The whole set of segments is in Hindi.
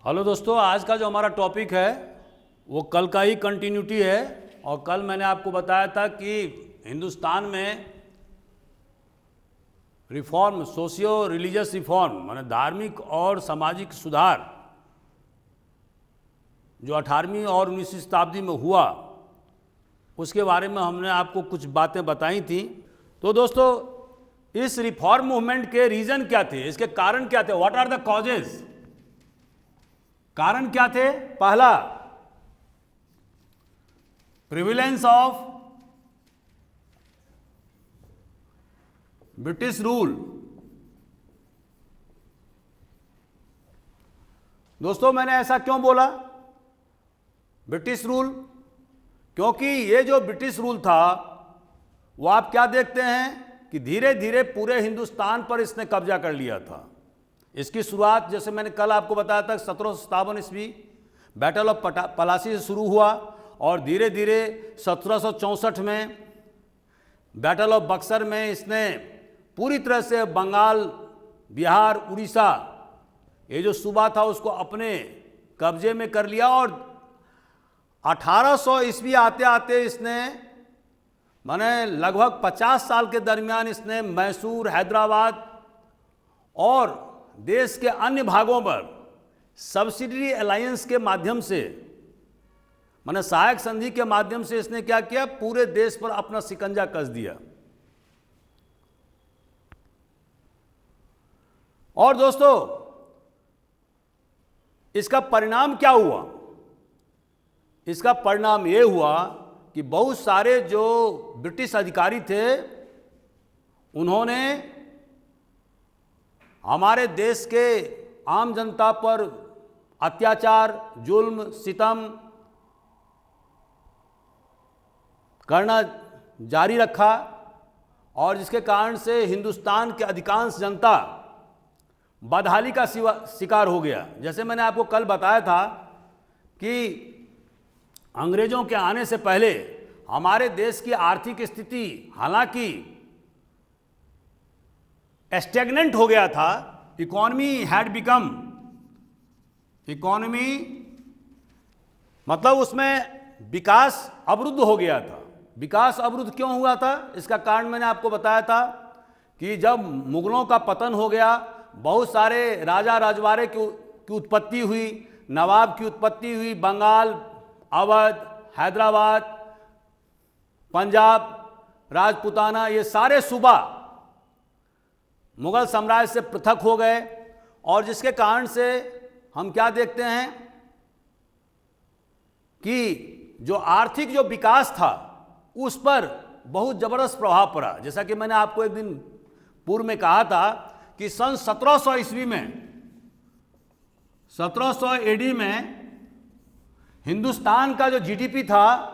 हेलो दोस्तों, आज का जो हमारा टॉपिक है वो कल का ही कंटिन्यूटी है। और कल मैंने आपको बताया था कि हिंदुस्तान में रिफॉर्म, सोशियो रिलीजियस रिफॉर्म माने धार्मिक और सामाजिक सुधार जो 18वीं और 19वीं शताब्दी में हुआ, उसके बारे में हमने आपको कुछ बातें बताई थी। तो दोस्तों, इस रिफॉर्म मूवमेंट के रीजन क्या थे, इसके कारण क्या थे, व्हाट आर द कॉजेज, कारण क्या थे। पहला, प्रिविलेंस ऑफ ब्रिटिश रूल। दोस्तों, मैंने ऐसा क्यों बोला ब्रिटिश रूल? क्योंकि ये जो ब्रिटिश रूल था वो आप क्या देखते हैं कि धीरे धीरे पूरे हिंदुस्तान पर इसने कब्जा कर लिया था। इसकी शुरुआत, जैसे मैंने कल आपको बताया था, 1757 ईस्वी बैटल ऑफ पलासी से शुरू हुआ और धीरे धीरे 1764 में बैटल ऑफ बक्सर में इसने पूरी तरह से बंगाल, बिहार, उड़ीसा, ये जो सूबा था उसको अपने कब्जे में कर लिया। और 1800 ईस्वी आते आते इसने माने लगभग 50 साल के दरमियान इसने मैसूर, हैदराबाद और देश के अन्य भागों पर सब्सिडरी अलायंस के माध्यम से, माने सहायक संधि के माध्यम से इसने क्या किया, पूरे देश पर अपना शिकंजा कस दिया। और दोस्तों, इसका परिणाम क्या हुआ? इसका परिणाम यह हुआ कि बहुत सारे जो ब्रिटिश अधिकारी थे उन्होंने हमारे देश के आम जनता पर अत्याचार, जुल्म, सितम करना जारी रखा और जिसके कारण से हिंदुस्तान के अधिकांश जनता बदहाली का शिकार हो गया। जैसे मैंने आपको कल बताया था कि अंग्रेजों के आने से पहले हमारे देश की आर्थिक स्थिति हालांकि स्टैग्नेंट हो गया था, इकोनॉमी हैड बिकम, इकोनॉमी मतलब उसमें विकास अवरुद्ध हो गया था। विकास अवरुद्ध क्यों हुआ था? इसका कारण मैंने आपको बताया था कि जब मुगलों का पतन हो गया, बहुत सारे राजा राजवाड़े की उत्पत्ति हुई, नवाब की उत्पत्ति हुई, बंगाल, अवध, हैदराबाद, पंजाब, राजपूताना, ये सारे सूबा मुगल साम्राज्य से पृथक हो गए। और जिसके कारण से हम क्या देखते हैं कि जो आर्थिक जो विकास था उस पर बहुत जबरदस्त प्रभाव पड़ा। जैसा कि मैंने आपको एक दिन पूर्व में कहा था कि सन 1700 ईस्वी में, 1700 एडी में हिंदुस्तान का जो जीडीपी था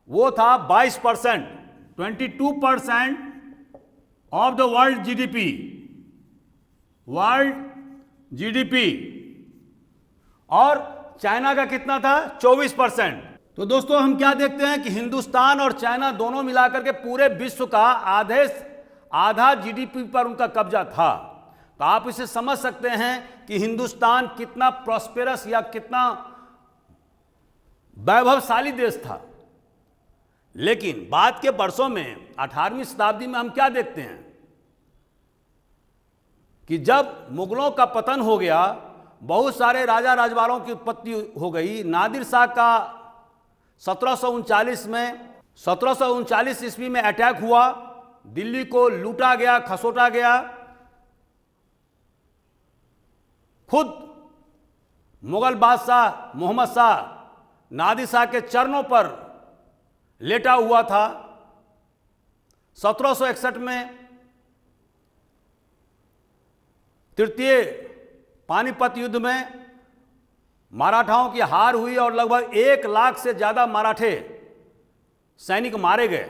वो था 22%, 22% of the world GDP, world GDP. और चाइना का कितना था? 24%। तो दोस्तों, हम क्या देखते हैं कि हिंदुस्तान और चाइना दोनों मिलाकर के पूरे विश्व का आधा जीडीपी पर उनका कब्जा था। तो आप इसे समझ सकते हैं कि हिंदुस्तान कितना प्रॉस्पेरस या कितना वैभवशाली देश था। लेकिन बाद के वर्षों में 18वीं शताब्दी में हम क्या देखते हैं कि जब मुगलों का पतन हो गया, बहुत सारे राजा राजवाड़ों की उत्पत्ति हो गई। नादिर शाह का 1739 ईस्वी में अटैक हुआ, दिल्ली को लूटा गया, खसोटा गया। खुद मुगल बादशाह मोहम्मद शाह नादिर शाह के चरणों पर लेटा हुआ था। 1761 में तृतीय पानीपत युद्ध में मराठाओं की हार हुई और लगभग 1 लाख से ज़्यादा मराठे सैनिक मारे गए।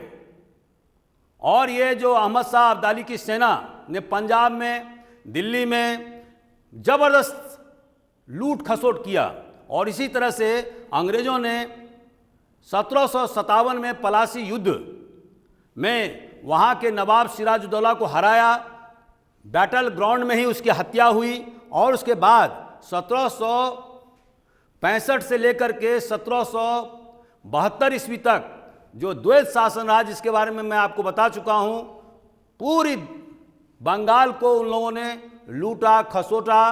और ये जो अहमद शाह अब्दाली की सेना ने पंजाब में, दिल्ली में जबरदस्त लूट खसोट किया। और इसी तरह से अंग्रेजों ने 1757 में पलासी युद्ध में वहाँ के नवाब सिराजुद्दौला को हराया। बैटल ग्राउंड में ही उसकी हत्या हुई और उसके बाद 65 से लेकर के 1772 ईस्वी तक जो द्वैत शासन रहा, जिसके बारे में मैं आपको बता चुका हूं, पूरी बंगाल को उन लोगों ने लूटा खसोटा,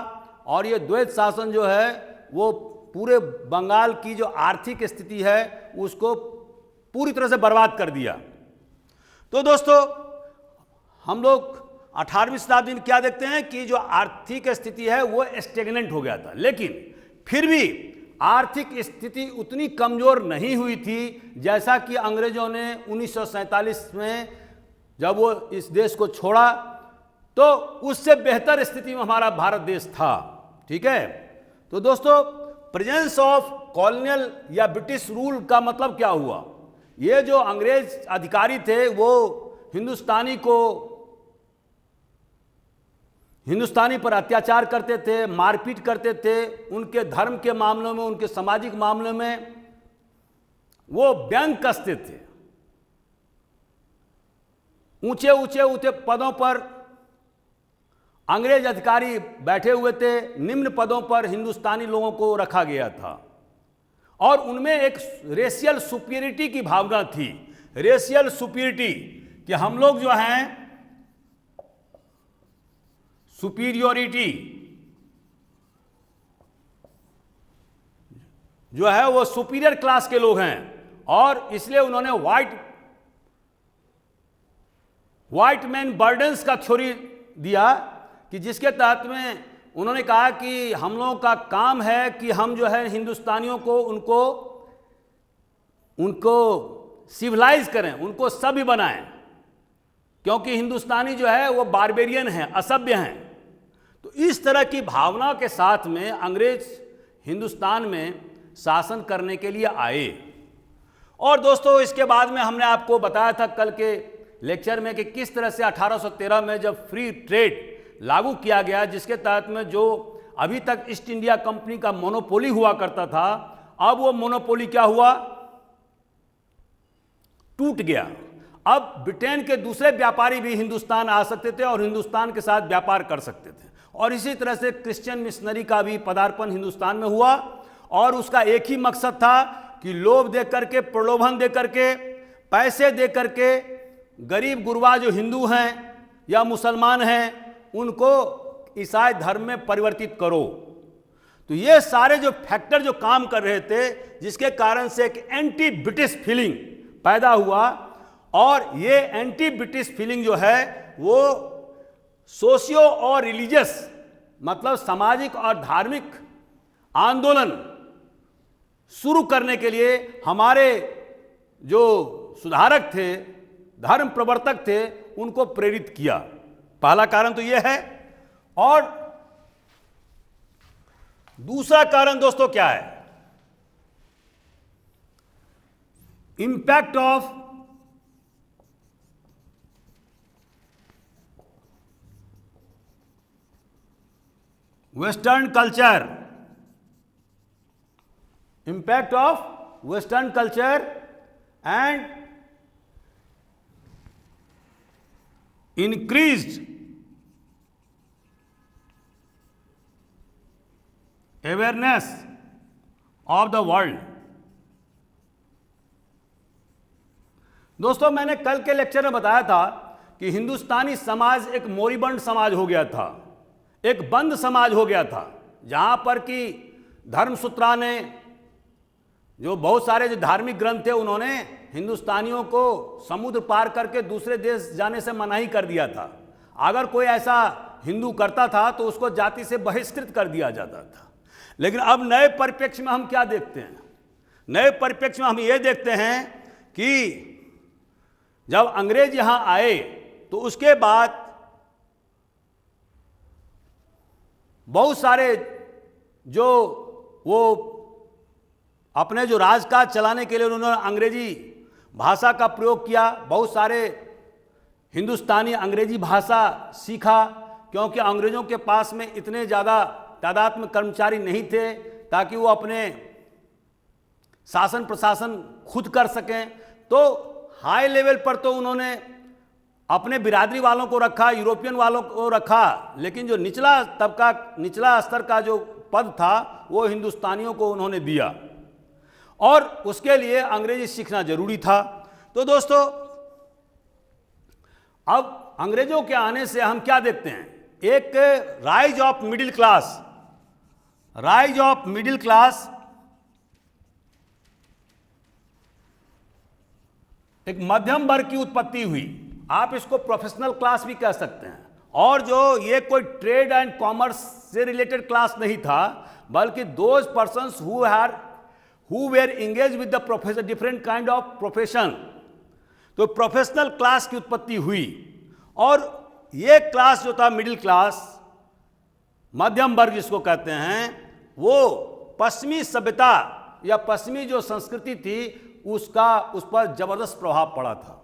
और ये द्वैत शासन जो है वो पूरे बंगाल की जो आर्थिक स्थिति है उसको पूरी तरह से बर्बाद कर दिया। तो दोस्तों, हम लोग 18वीं शताब्दी में क्या देखते हैं कि जो आर्थिक स्थिति है वो स्टेगनेंट हो गया था, लेकिन फिर भी आर्थिक स्थिति उतनी कमजोर नहीं हुई थी जैसा कि अंग्रेजों ने 1947 में जब वो इस देश को छोड़ा तो उससे बेहतर स्थिति में हमारा भारत देश था। ठीक है, तो दोस्तों, प्रेजेंस ऑफ कॉलोनियल या ब्रिटिश रूल का मतलब क्या हुआ? ये जो अंग्रेज अधिकारी थे वो हिंदुस्तानी पर अत्याचार करते थे, मारपीट करते थे, उनके धर्म के मामलों में, उनके सामाजिक मामलों में वो व्यंग कसते थे। ऊंचे ऊंचे ऊंचे पदों पर अंग्रेज अधिकारी बैठे हुए थे, निम्न पदों पर हिंदुस्तानी लोगों को रखा गया था, और उनमें एक रेशियल सुपीरियरिटी की भावना थी। रेशियल सुपीरियरिटी कि हम लोग जो हैं, सुपीरियोरिटी जो है वो सुपीरियर क्लास के लोग हैं, और इसलिए उन्होंने व्हाइट मैन बर्डन्स का थ्योरी दिया कि जिसके तहत में उन्होंने कहा कि हम लोगों का काम है कि हम जो है हिंदुस्तानियों को उनको सिविलाइज करें, उनको सभ्य बनाएं, क्योंकि हिंदुस्तानी जो है वो बारबेरियन हैं, असभ्य हैं। तो इस तरह की भावना के साथ में अंग्रेज हिंदुस्तान में शासन करने के लिए आए। और दोस्तों, इसके बाद में हमने आपको बताया था कल के लेक्चर में कि किस तरह से 1813 में जब फ्री ट्रेड लागू किया गया, जिसके तहत में जो अभी तक ईस्ट इंडिया कंपनी का मोनोपोली हुआ करता था, अब वो मोनोपोली क्या हुआ? टूट गया। अब ब्रिटेन के दूसरे व्यापारी भी हिंदुस्तान आ सकते थे और हिंदुस्तान के साथ व्यापार कर सकते थे, और इसी तरह से क्रिश्चियन मिशनरी का भी पदार्पण हिंदुस्तान में हुआ, और उसका एक ही मकसद था कि लोभ दे करके, प्रलोभन दे करके, पैसे दे करके गरीब गुरबा जो हिंदू हैं या मुसलमान हैं उनको ईसाई धर्म में परिवर्तित करो। तो ये सारे जो फैक्टर जो काम कर रहे थे, जिसके कारण से एक एंटी ब्रिटिश फीलिंग पैदा हुआ, और ये एंटी ब्रिटिश फीलिंग जो है वो सोशियो और रिलीजियस मतलब सामाजिक और धार्मिक आंदोलन शुरू करने के लिए हमारे जो सुधारक थे, धर्म प्रवर्तक थे, उनको प्रेरित किया। पहला कारण तो यह है। और दूसरा कारण दोस्तों क्या है? Impact of western culture, impact of Western culture and increased awareness of the world। दोस्तों, मैंने कल के लेक्चर में बताया था कि हिंदुस्तानी समाज एक मोरिबंद समाज हो गया था, एक बंद समाज हो गया था, जहां पर कि धर्मसूत्रा ने जो बहुत सारे जो धार्मिक ग्रंथ थे उन्होंने हिंदुस्तानियों को समुद्र पार करके दूसरे देश जाने से मनाही कर दिया था। अगर कोई ऐसा हिंदू करता था तो उसको जाति से बहिष्कृत कर दिया जाता था। लेकिन अब नए परिप्रेक्ष्य में हम क्या देखते हैं? नए परिप्रेक्ष्य में हम ये देखते हैं कि जब अंग्रेज यहां आए तो उसके बाद बहुत सारे जो वो अपने जो राजकाज चलाने के लिए उन्होंने अंग्रेजी भाषा का प्रयोग किया। बहुत सारे हिंदुस्तानी अंग्रेजी भाषा सीखा, क्योंकि अंग्रेजों के पास में इतने ज़्यादा तादाद में कर्मचारी नहीं थे ताकि वो अपने शासन प्रशासन खुद कर सकें। तो हाई लेवल पर तो उन्होंने अपने बिरादरी वालों को रखा, यूरोपियन वालों को रखा, लेकिन जो निचला तबका, निचला स्तर का जो पद था वो हिंदुस्तानियों को उन्होंने दिया, और उसके लिए अंग्रेजी सीखना जरूरी था। तो दोस्तों, अब अंग्रेजों के आने से हम क्या देखते हैं? एक rise of middle class, rise of middle class, एक मध्यम वर्ग की उत्पत्ति हुई। आप इसको प्रोफेशनल क्लास भी कह सकते हैं। और जो ये कोई ट्रेड एंड कॉमर्स से रिलेटेड क्लास नहीं था, बल्कि those persons who were engage with the profession, different kind of profession. तो प्रोफेशनल क्लास की उत्पत्ति हुई, और ये क्लास जो था मिडिल क्लास, मध्यम वर्ग जिसको कहते हैं, वो पश्चिमी सभ्यता या पश्चिमी जो संस्कृति थी उस पर जबरदस्त प्रभाव पड़ा था।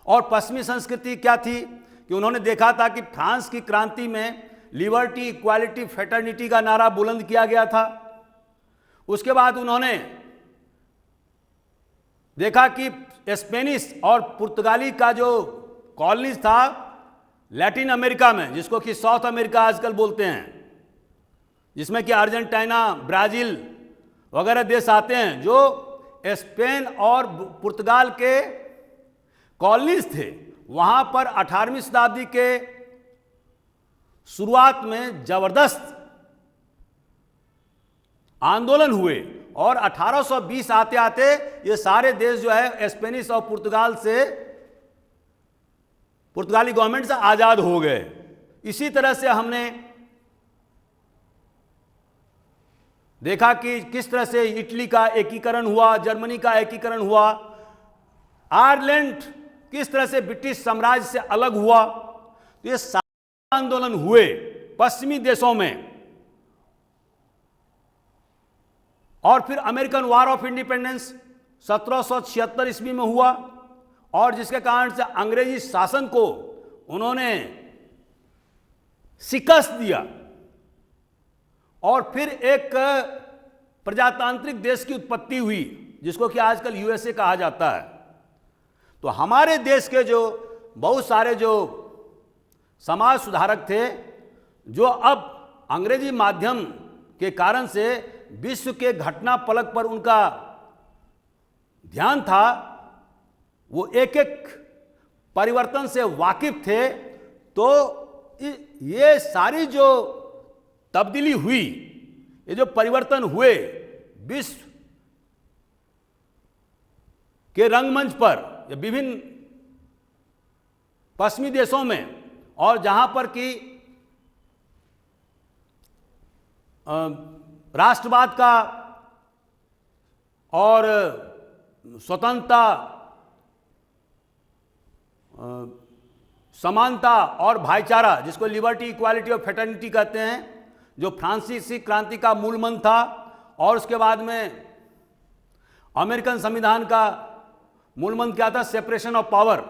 और पश्चिमी संस्कृति क्या थी कि उन्होंने देखा था कि फ्रांस की क्रांति में लिबर्टी, इक्वालिटी, फ्रेटर्निटी का नारा बुलंद किया गया था। उसके बाद उन्होंने देखा कि स्पेनिश और पुर्तगाली का जो कॉलोनीज था लैटिन अमेरिका में, जिसको कि साउथ अमेरिका आजकल बोलते हैं, जिसमें कि अर्जेंटीना, ब्राजील वगैरह देश आते हैं, जो स्पेन और पुर्तगाल के कॉलोनीज थे, वहां पर 18वीं शताब्दी के शुरुआत में जबरदस्त आंदोलन हुए, और 1820 आते आते ये सारे देश जो है स्पेनिश और पुर्तगाली गवर्नमेंट से आजाद हो गए। इसी तरह से हमने देखा कि किस तरह से इटली का एकीकरण हुआ, जर्मनी का एकीकरण हुआ, आयरलैंड किस तरह से ब्रिटिश साम्राज्य से अलग हुआ। तो ये सारे आंदोलन हुए पश्चिमी देशों में। और फिर अमेरिकन वॉर ऑफ इंडिपेंडेंस 1776 ईस्वी में हुआ, और जिसके कारण से अंग्रेजी शासन को उन्होंने शिकस्त दिया, और फिर एक प्रजातांत्रिक देश की उत्पत्ति हुई जिसको कि आजकल यूएसए कहा जाता है। तो हमारे देश के जो बहुत सारे जो समाज सुधारक थे, जो अब अंग्रेजी माध्यम के कारण से विश्व के घटना पलट पर उनका ध्यान था, वो एक एक परिवर्तन से वाकिफ थे। तो ये सारी जो तब्दीली हुई, ये जो परिवर्तन हुए विश्व के रंगमंच पर या विभिन्न पश्चिमी देशों में, और जहां पर कि राष्ट्रवाद का और स्वतंत्रता, समानता और भाईचारा, जिसको लिबर्टी, इक्वालिटी और फ्रेटर्निटी कहते हैं, जो फ्रांसीसी क्रांति का मूल मंत्र था, और उसके बाद में अमेरिकन संविधान का मूल मंत्र क्या था? सेपरेशन ऑफ पावर,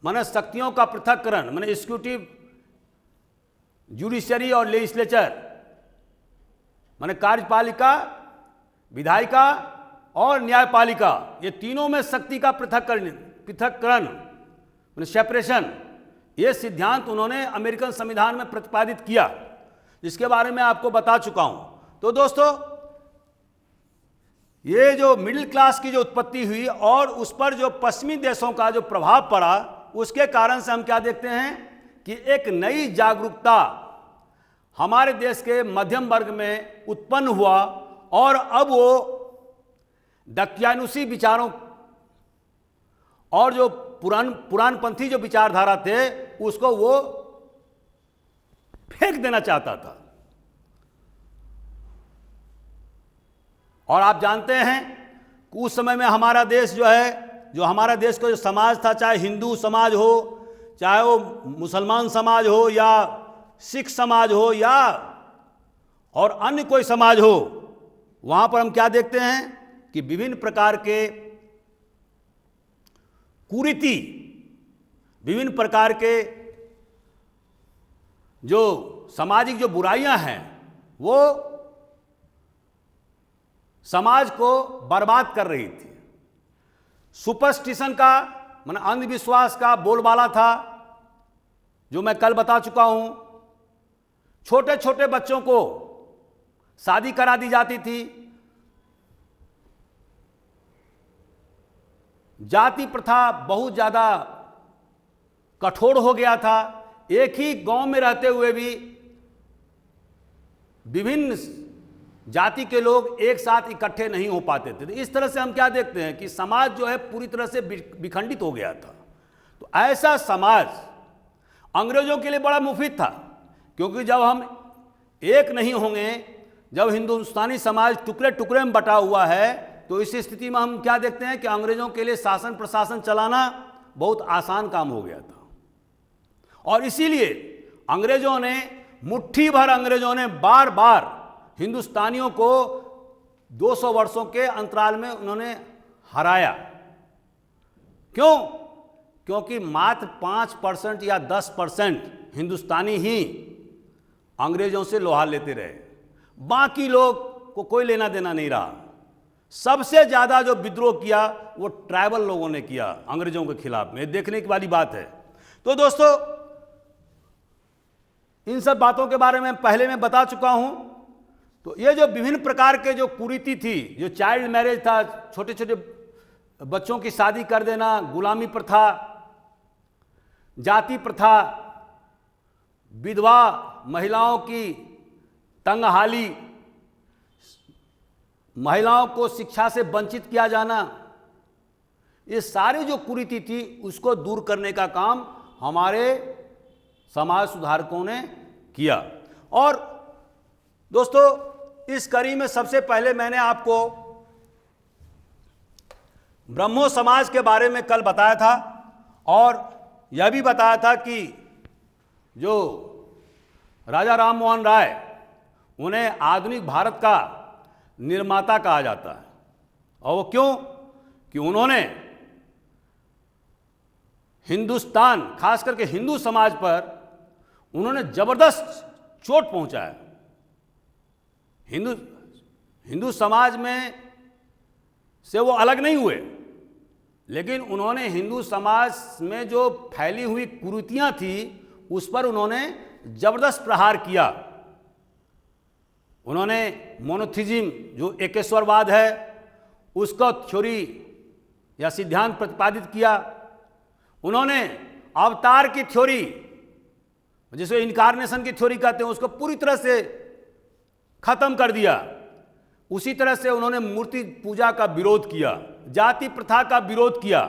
माने शक्तियों का पृथक्करण, माने एग्जीक्यूटिव, जुडिशरी और लेजिस्लेचर, माने कार्यपालिका, विधायिका और न्यायपालिका, ये तीनों में शक्ति का पृथक्करण माने सेपरेशन, ये सिद्धांत उन्होंने अमेरिकन संविधान में प्रतिपादित किया, जिसके बारे में आपको बता चुका हूं। तो दोस्तों, ये जो मिडिल क्लास की जो उत्पत्ति हुई और उस पर जो पश्चिमी देशों का जो प्रभाव पड़ा, उसके कारण से हम क्या देखते हैं कि एक नई जागरूकता हमारे देश के मध्यम वर्ग में उत्पन्न हुआ, और अब वो दकियानुसी विचारों और जो पुरानपंथी जो विचारधारा थे उसको वो फेंक देना चाहता था। और आप जानते हैं कि उस समय में हमारा देश जो है, जो हमारा देश का जो समाज था, चाहे हिंदू समाज हो, चाहे वो मुसलमान समाज हो, या सिख समाज हो, या और अन्य कोई समाज हो, वहां पर हम क्या देखते हैं कि विभिन्न प्रकार के कुरीति, विभिन्न प्रकार के जो सामाजिक जो बुराइयां हैं, वो समाज को बर्बाद कर रही थी। सुपरस्टिशन का माने अंधविश्वास का बोलबाला था, जो मैं कल बता चुका हूं। छोटे छोटे बच्चों को शादी करा दी जाती थी, जाति प्रथा बहुत ज़्यादा कठोर हो गया था। एक ही गांव में रहते हुए भी विभिन्न जाति के लोग एक साथ इकट्ठे नहीं हो पाते थे। तो इस तरह से हम क्या देखते हैं कि समाज जो है पूरी तरह से विखंडित हो गया था। तो ऐसा समाज अंग्रेजों के लिए बड़ा मुफीद था, क्योंकि जब हम एक नहीं होंगे, जब हिंदुस्तानी समाज टुकड़े टुकड़े में बटा हुआ है, तो इस स्थिति में हम क्या देखते हैं कि अंग्रेजों के लिए शासन प्रशासन चलाना बहुत आसान काम हो गया था। और इसीलिए अंग्रेजों ने, मुट्ठी भर अंग्रेजों ने बार बार हिंदुस्तानियों को 200 वर्षों के अंतराल में उन्होंने हराया। क्यों? क्योंकि मात्र 5% या 10% हिंदुस्तानी ही अंग्रेजों से लोहा लेते रहे, बाकी लोग को कोई लेना देना नहीं रहा। सबसे ज्यादा जो विद्रोह किया वो ट्राइबल लोगों ने किया अंग्रेजों के खिलाफ में, देखने की वाली बात है। तो दोस्तों, इन सब बातों के बारे में पहले मैं बता चुका हूं। तो ये जो विभिन्न प्रकार के जो कुरीति थी, जो चाइल्ड मैरिज था, छोटे छोटे बच्चों की शादी कर देना, गुलामी प्रथा, जाति प्रथा, विधवा महिलाओं की तंगहाली, महिलाओं को शिक्षा से वंचित किया जाना, ये सारी जो कुरीति थी उसको दूर करने का काम हमारे समाज सुधारकों ने किया। और दोस्तों, इस कड़ी में सबसे पहले मैंने आपको ब्रह्मो समाज के बारे में कल बताया था, और यह भी बताया था कि जो राजा राम मोहन राय, उन्हें आधुनिक भारत का निर्माता कहा जाता है। और वो क्यों? कि उन्होंने हिंदुस्तान, खास करके हिंदू समाज पर उन्होंने जबरदस्त चोट पहुंचाया। हिंदू समाज में से वो अलग नहीं हुए, लेकिन उन्होंने हिंदू समाज में जो फैली हुई कुरीतियां थी उस पर उन्होंने जबरदस्त प्रहार किया। उन्होंने मोनोथिज्म, जो एकेश्वरवाद है, उसका थ्योरी या सिद्धांत प्रतिपादित किया। उन्होंने अवतार की थ्योरी, जिसे इनकारनेशन की थ्योरी कहते हैं, उसको पूरी तरह से खत्म कर दिया। उसी तरह से उन्होंने मूर्ति पूजा का विरोध किया, जाति प्रथा का विरोध किया,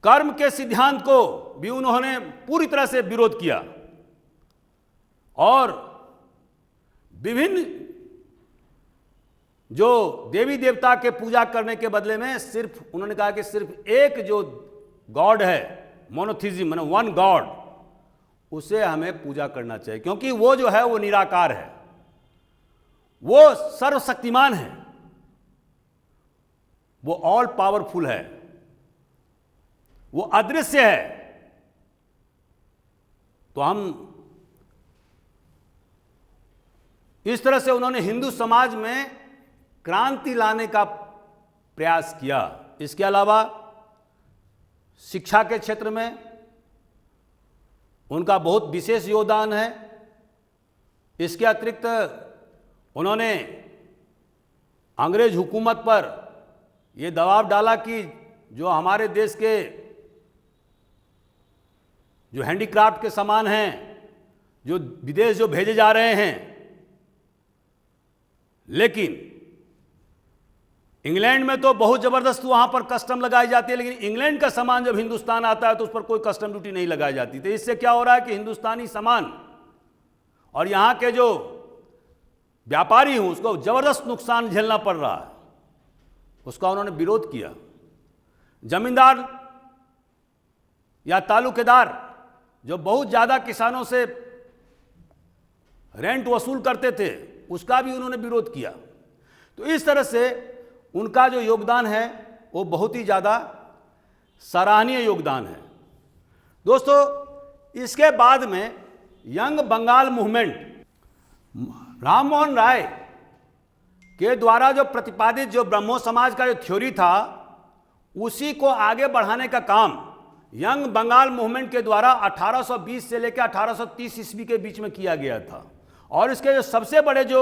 कर्म के सिद्धांत को भी उन्होंने पूरी तरह से विरोध किया। और विभिन्न जो देवी देवता के पूजा करने के बदले में सिर्फ उन्होंने कहा कि सिर्फ एक जो गॉड है, मोनोथिज्म, माने वन गॉड, उसे हमें पूजा करना चाहिए, क्योंकि वो जो है वो निराकार है, वो सर्वशक्तिमान है, वो ऑल पावरफुल है, वो अदृश्य है। तो हम इस तरह से उन्होंने हिंदू समाज में क्रांति लाने का प्रयास किया। इसके अलावा शिक्षा के क्षेत्र में उनका बहुत विशेष योगदान है। इसके अतिरिक्त उन्होंने अंग्रेज हुकूमत पर यह दबाव डाला कि जो हमारे देश के जो हैंडीक्राफ्ट के सामान हैं, जो विदेश जो भेजे जा रहे हैं, लेकिन इंग्लैंड में तो बहुत जबरदस्त वहां पर कस्टम लगाई जाती है, लेकिन इंग्लैंड का सामान जब हिंदुस्तान आता है तो उस पर कोई कस्टम ड्यूटी नहीं लगाई जाती। तो इससे क्या हो रहा है कि हिंदुस्तानी सामान और यहां के जो व्यापारी हूं उसको जबरदस्त नुकसान झेलना पड़ रहा है। उसका उन्होंने विरोध किया। जमींदार या तालुकेदार जो बहुत ज्यादा किसानों से रेंट वसूल करते थे, उसका भी उन्होंने विरोध किया। तो इस तरह से उनका जो योगदान है वो बहुत ही ज्यादा सराहनीय योगदान है। दोस्तों, इसके बाद में यंग बंगाल मूवमेंट, राम मोहन राय के द्वारा जो प्रतिपादित जो ब्रह्मो समाज का जो थ्योरी था, उसी को आगे बढ़ाने का काम यंग बंगाल मूवमेंट के द्वारा 1820 से लेकर 1830 ईस्वी के बीच में किया गया था। और इसके जो सबसे बड़े जो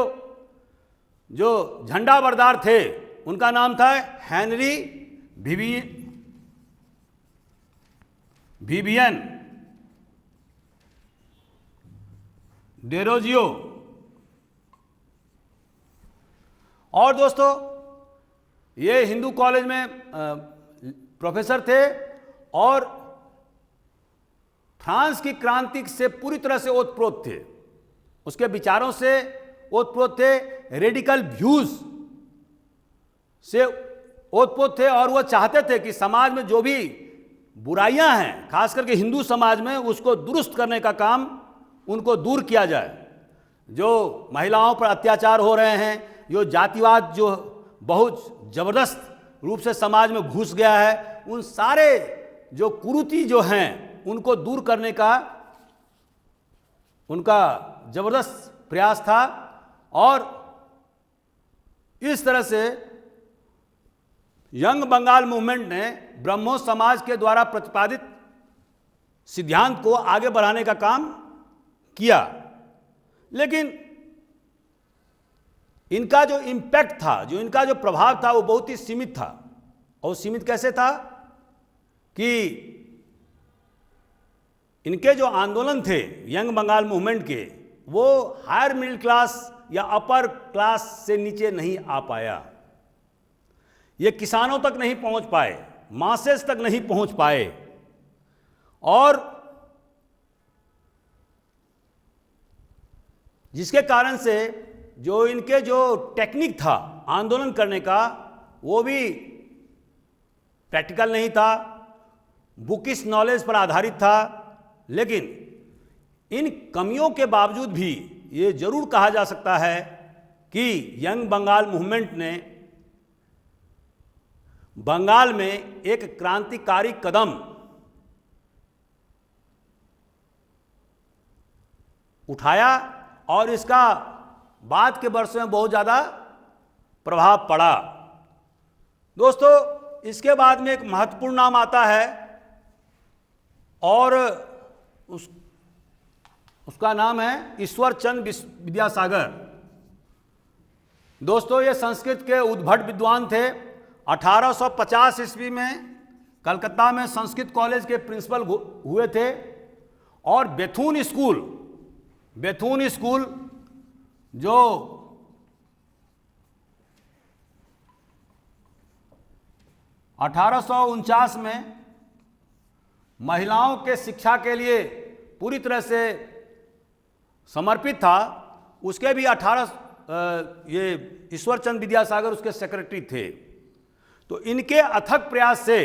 झंडा बरदार थे उनका नाम था हेनरी विवियन डेरोजियो। और दोस्तों ये हिंदू कॉलेज में प्रोफेसर थे और फ्रांस की क्रांति से पूरी तरह से ओतप्रोत थे, उसके विचारों से ओतप्रोत थे, रेडिकल व्यूज से ओतप्रोत थे और वह चाहते थे कि समाज में जो भी बुराइयां हैं खास करके हिंदू समाज में उसको दुरुस्त करने का काम उनको दूर किया जाए। जो महिलाओं पर अत्याचार हो रहे हैं, जो जातिवाद जो बहुत जबरदस्त रूप से समाज में घुस गया है, उन सारे जो कुरीति जो हैं उनको दूर करने का उनका जबरदस्त प्रयास था। और इस तरह से यंग बंगाल मूवमेंट ने ब्रह्मो समाज के द्वारा प्रतिपादित सिद्धांत को आगे बढ़ाने का काम किया, लेकिन इनका जो इम्पैक्ट था, जो इनका जो प्रभाव था वो बहुत ही सीमित था। और सीमित कैसे था कि इनके जो आंदोलन थे यंग बंगाल मूवमेंट के, वो हायर मिडिल क्लास या अपर क्लास से नीचे नहीं आ पाया। ये किसानों तक नहीं पहुंच पाए, मासेस तक नहीं पहुंच पाए। और जिसके कारण से जो इनके जो टेक्निक था आंदोलन करने का वो भी प्रैक्टिकल नहीं था, बुकिश नॉलेज पर आधारित था। लेकिन इन कमियों के बावजूद भी ये जरूर कहा जा सकता है कि यंग बंगाल मूवमेंट ने बंगाल में एक क्रांतिकारी कदम उठाया और इसका बाद के वर्षों में बहुत ज़्यादा प्रभाव पड़ा। दोस्तों इसके बाद में एक महत्वपूर्ण नाम आता है और उसका नाम है ईश्वर चंद्र विद्यासागर। दोस्तों ये संस्कृत के उद्भट विद्वान थे। 1850 ईस्वी में कलकत्ता में संस्कृत कॉलेज के प्रिंसिपल हुए थे और बेथुन स्कूल जो 1849 में महिलाओं के शिक्षा के लिए पूरी तरह से समर्पित था, उसके भी ये ईश्वर चंद्र विद्यासागर उसके सेक्रेटरी थे। तो इनके अथक प्रयास से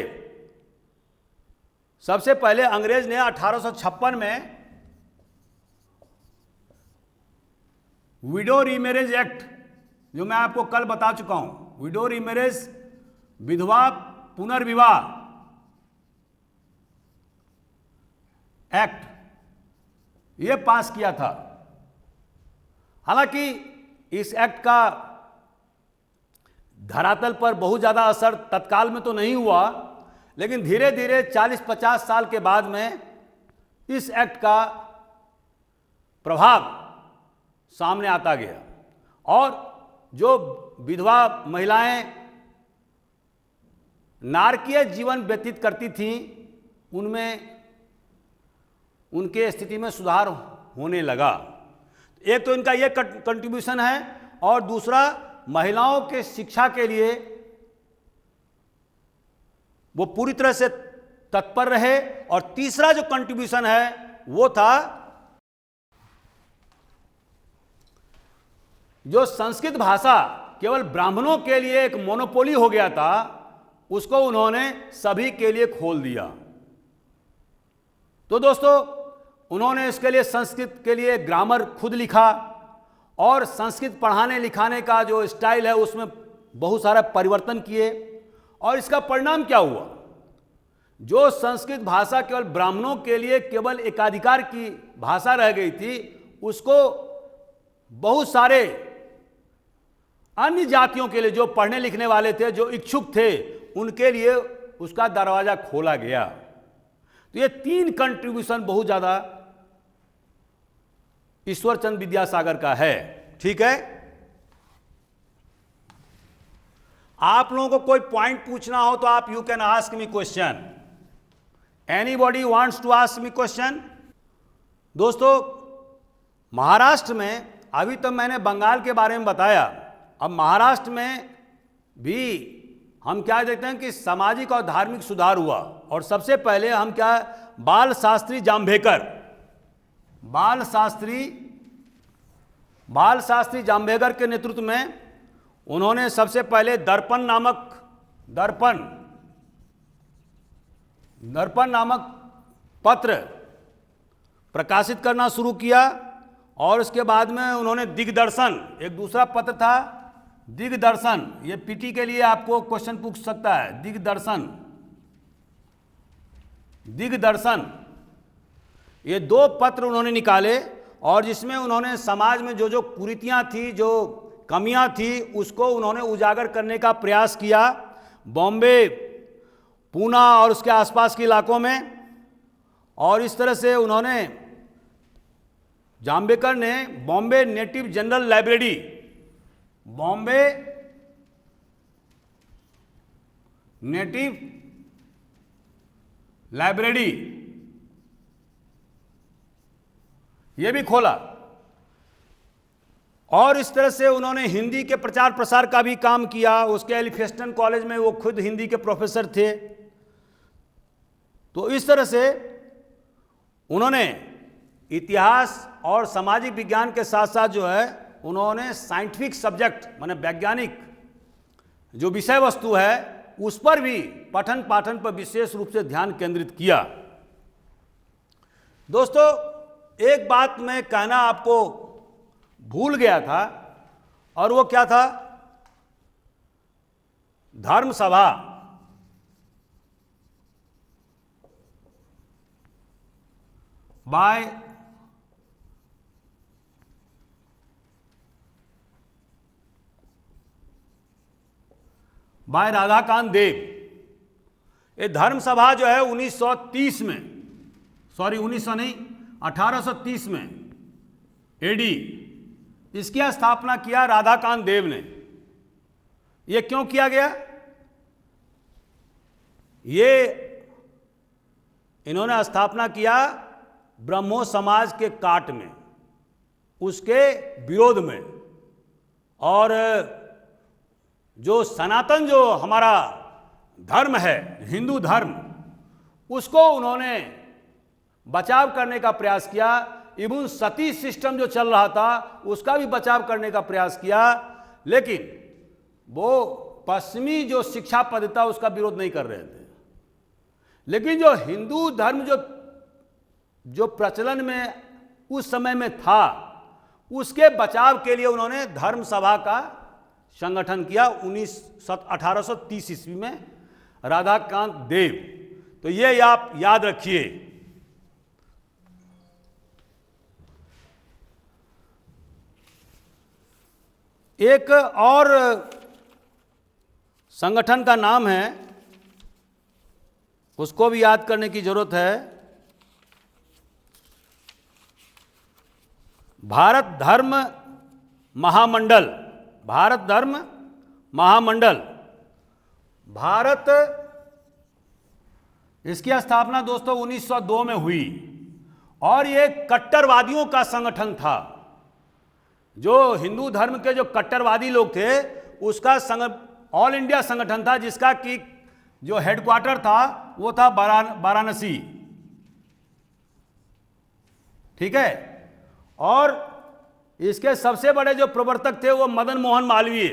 सबसे पहले अंग्रेज ने 1856 में विडो रीमैरेज एक्ट, जो मैं आपको कल बता चुका हूं, विडो रीमैरेज विधवा पुनर्विवाह एक्ट, यह पास किया था। हालांकि इस एक्ट का धरातल पर बहुत ज़्यादा असर तत्काल में तो नहीं हुआ, लेकिन धीरे धीरे 40-50 साल के बाद में इस एक्ट का प्रभाव सामने आता गया और जो विधवा महिलाएं नारकीय जीवन व्यतीत करती थीं उनमें उनके स्थिति में सुधार होने लगा। एक तो इनका यह कंट्रीब्यूशन है और दूसरा महिलाओं के शिक्षा के लिए वो पूरी तरह से तत्पर रहे। और तीसरा जो कंट्रीब्यूशन है वो था जो संस्कृत भाषा केवल ब्राह्मणों के लिए एक मोनोपोली हो गया था, उसको उन्होंने सभी के लिए खोल दिया। तो दोस्तों उन्होंने इसके लिए संस्कृत के लिए ग्रामर खुद लिखा और संस्कृत पढ़ाने लिखाने का जो स्टाइल है उसमें बहुत सारा परिवर्तन किए। और इसका परिणाम क्या हुआ? जो संस्कृत भाषा केवल ब्राह्मणों के लिए केवल एकाधिकार की भाषा रह गई थी, उसको बहुत सारे अन्य जातियों के लिए जो पढ़ने लिखने वाले थे, जो इच्छुक थे, उनके लिए उसका दरवाजा खोला गया। तो ये तीन कंट्रीब्यूशन बहुत ज़्यादा ईश्वरचंद विद्यासागर का है। ठीक है, आप लोगों को कोई पॉइंट पूछना हो तो आप you can ask me question. Anybody wants to ask me question? दोस्तों, महाराष्ट्र में, अभी तो मैंने बंगाल के बारे में बताया, अब महाराष्ट्र में भी हम क्या देखते हैं कि सामाजिक और धार्मिक सुधार हुआ। और सबसे पहले हम क्या, बाल शास्त्री जाम्भेकर के नेतृत्व में उन्होंने सबसे पहले दर्पण नामक पत्र प्रकाशित करना शुरू किया। और उसके बाद में उन्होंने दिग्दर्शन, एक दूसरा पत्र था दिग्दर्शन, ये पीटी के लिए आपको क्वेश्चन पूछ सकता है। दिग्दर्शन, ये 2 पत्र उन्होंने निकाले और जिसमें उन्होंने समाज में जो कुरीतियां थी, जो कमियां थी, उसको उन्होंने उजागर करने का प्रयास किया। बॉम्बे, पूना और उसके आसपास के इलाकों में। और इस तरह से उन्होंने, जाम्भेकर ने बॉम्बे नेटिव जनरल लाइब्रेरी ये भी खोला। और इस तरह से उन्होंने हिंदी के प्रचार प्रसार का भी काम किया। उसके एलिफेस्टन कॉलेज में वो खुद हिंदी के प्रोफेसर थे। तो इस तरह से उन्होंने इतिहास और सामाजिक विज्ञान के साथ साथ जो है, उन्होंने साइंटिफिक सब्जेक्ट, माने वैज्ञानिक जो विषय वस्तु है, उस पर भी पठन पाठन पर विशेष रूप से ध्यान केंद्रित किया। दोस्तों, एक बात मैं कहना आपको भूल गया था, और वो क्या था, धर्म सभा। बाय राधाकांत देव। ये धर्म सभा जो है 1930 में, 1830 में एडी, इसकी स्थापना किया राधाकांत देव ने। ये क्यों किया गया? ये इन्होंने स्थापना किया ब्रह्मो समाज के काट में, उसके विरोध में। और जो सनातन, जो हमारा धर्म है, हिंदू धर्म, उसको उन्होंने बचाव करने का प्रयास किया। इवन सती सिस्टम जो चल रहा था, उसका भी बचाव करने का प्रयास किया। लेकिन वो पश्चिमी जो शिक्षा पद्धति था, उसका विरोध नहीं कर रहे थे। लेकिन जो हिंदू धर्म जो प्रचलन में उस समय में था, उसके बचाव के लिए उन्होंने धर्म सभा का संगठन किया 1830 ईस्वी में, राधाकांत देव। तो ये आप याद रखिए। एक और संगठन का नाम है, उसको भी याद करने की जरूरत है, भारत धर्म महामंडल। भारत, इसकी स्थापना दोस्तों 1902 में हुई। और ये कट्टरवादियों का संगठन था। जो हिंदू धर्म के जो कट्टरवादी लोग थे, उसका ऑल इंडिया संगठन था, जिसका कि जो हेडक्वार्टर था वो था वाराणसी। ठीक है। और इसके सबसे बड़े जो प्रवर्तक थे वो मदन मोहन मालवीय।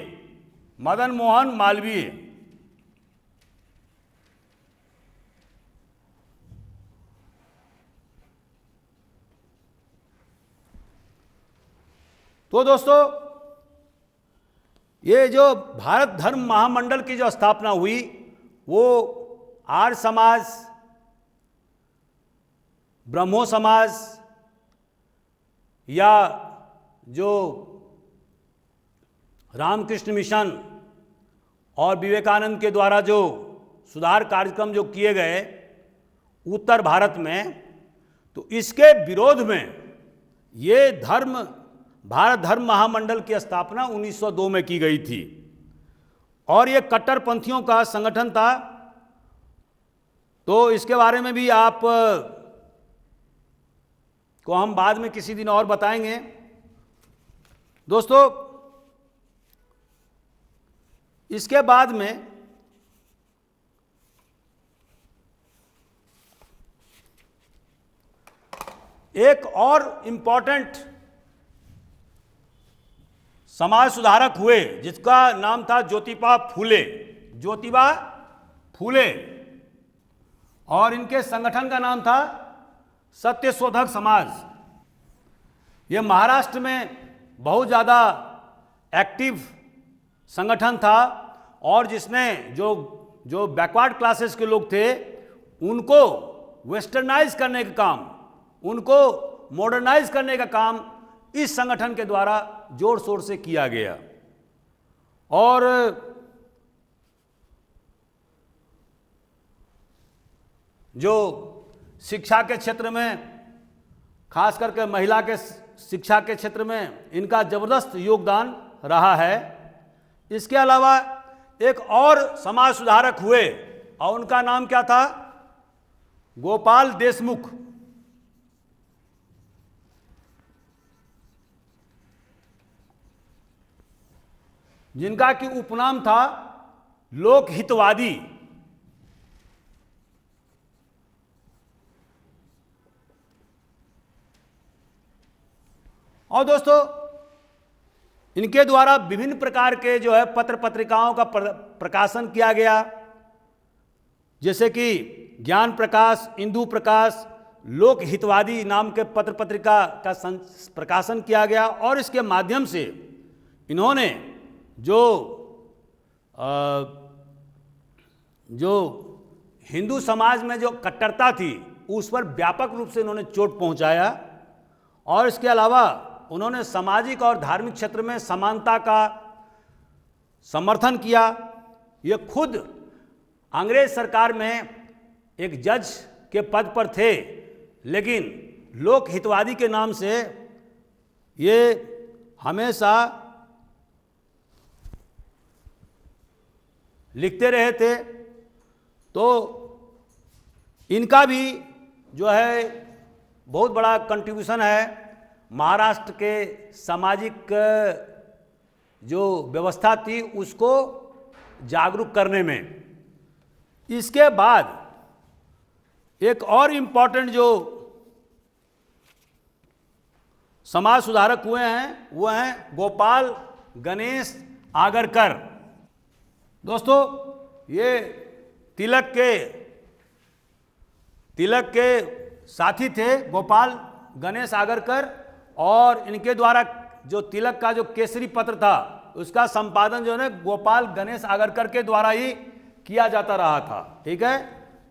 तो दोस्तों, ये जो भारत धर्म महामंडल की जो स्थापना हुई, वो आर्य समाज, ब्रह्मो समाज, या जो रामकृष्ण मिशन और विवेकानंद के द्वारा जो सुधार कार्यक्रम जो किए गए उत्तर भारत में, तो इसके विरोध में ये भारत धर्म महामंडल की स्थापना 1902 में की गई थी और ये कट्टरपंथियों का संगठन था। तो इसके बारे में भी आप को हम बाद में किसी दिन और बताएंगे। दोस्तों, इसके बाद में एक और इंपॉर्टेंट समाज सुधारक हुए जिसका नाम था ज्योतिबा फूले, और इनके संगठन का नाम था सत्यशोधक समाज। यह महाराष्ट्र में बहुत ज़्यादा एक्टिव संगठन था और जिसने जो बैकवर्ड क्लासेस के लोग थे उनको वेस्टर्नाइज करने का काम, उनको मॉडर्नाइज करने का काम इस संगठन के द्वारा जोर शोर से किया गया। और जो शिक्षा के क्षेत्र में, खास करके महिला के शिक्षा के क्षेत्र में इनका जबरदस्त योगदान रहा है। इसके अलावा एक और समाज सुधारक हुए और उनका नाम क्या था? गोपाल देशमुख। जिनका कि उपनाम था लोक हितवादी। और दोस्तों, इनके द्वारा विभिन्न प्रकार के जो है पत्र पत्रिकाओं का प्रकाशन किया गया, जैसे कि ज्ञान प्रकाश, इंदु प्रकाश, लोक हितवादी नाम के पत्र पत्रिका का प्रकाशन किया गया। और इसके माध्यम से इन्होंने जो हिंदू समाज में जो कट्टरता थी उस पर व्यापक रूप से इन्होंने चोट पहुंचाया। और इसके अलावा उन्होंने सामाजिक और धार्मिक क्षेत्र में समानता का समर्थन किया। ये खुद अंग्रेज सरकार में एक जज के पद पर थे, लेकिन लोक हितवादी के नाम से ये हमेशा लिखते रहे थे। तो इनका भी जो है बहुत बड़ा कंट्रीब्यूशन है महाराष्ट्र के सामाजिक जो व्यवस्था थी उसको जागरूक करने में। इसके बाद एक और इम्पॉर्टेंट जो समाज सुधारक हुए हैं वो हैं गोपाल गणेश आगरकर। दोस्तों, ये तिलक के साथी थे गोपाल गणेश आगरकर, और इनके द्वारा जो तिलक का जो केसरी पत्र था उसका संपादन जो है गोपाल गणेश आगरकर के द्वारा ही किया जाता रहा था। ठीक है।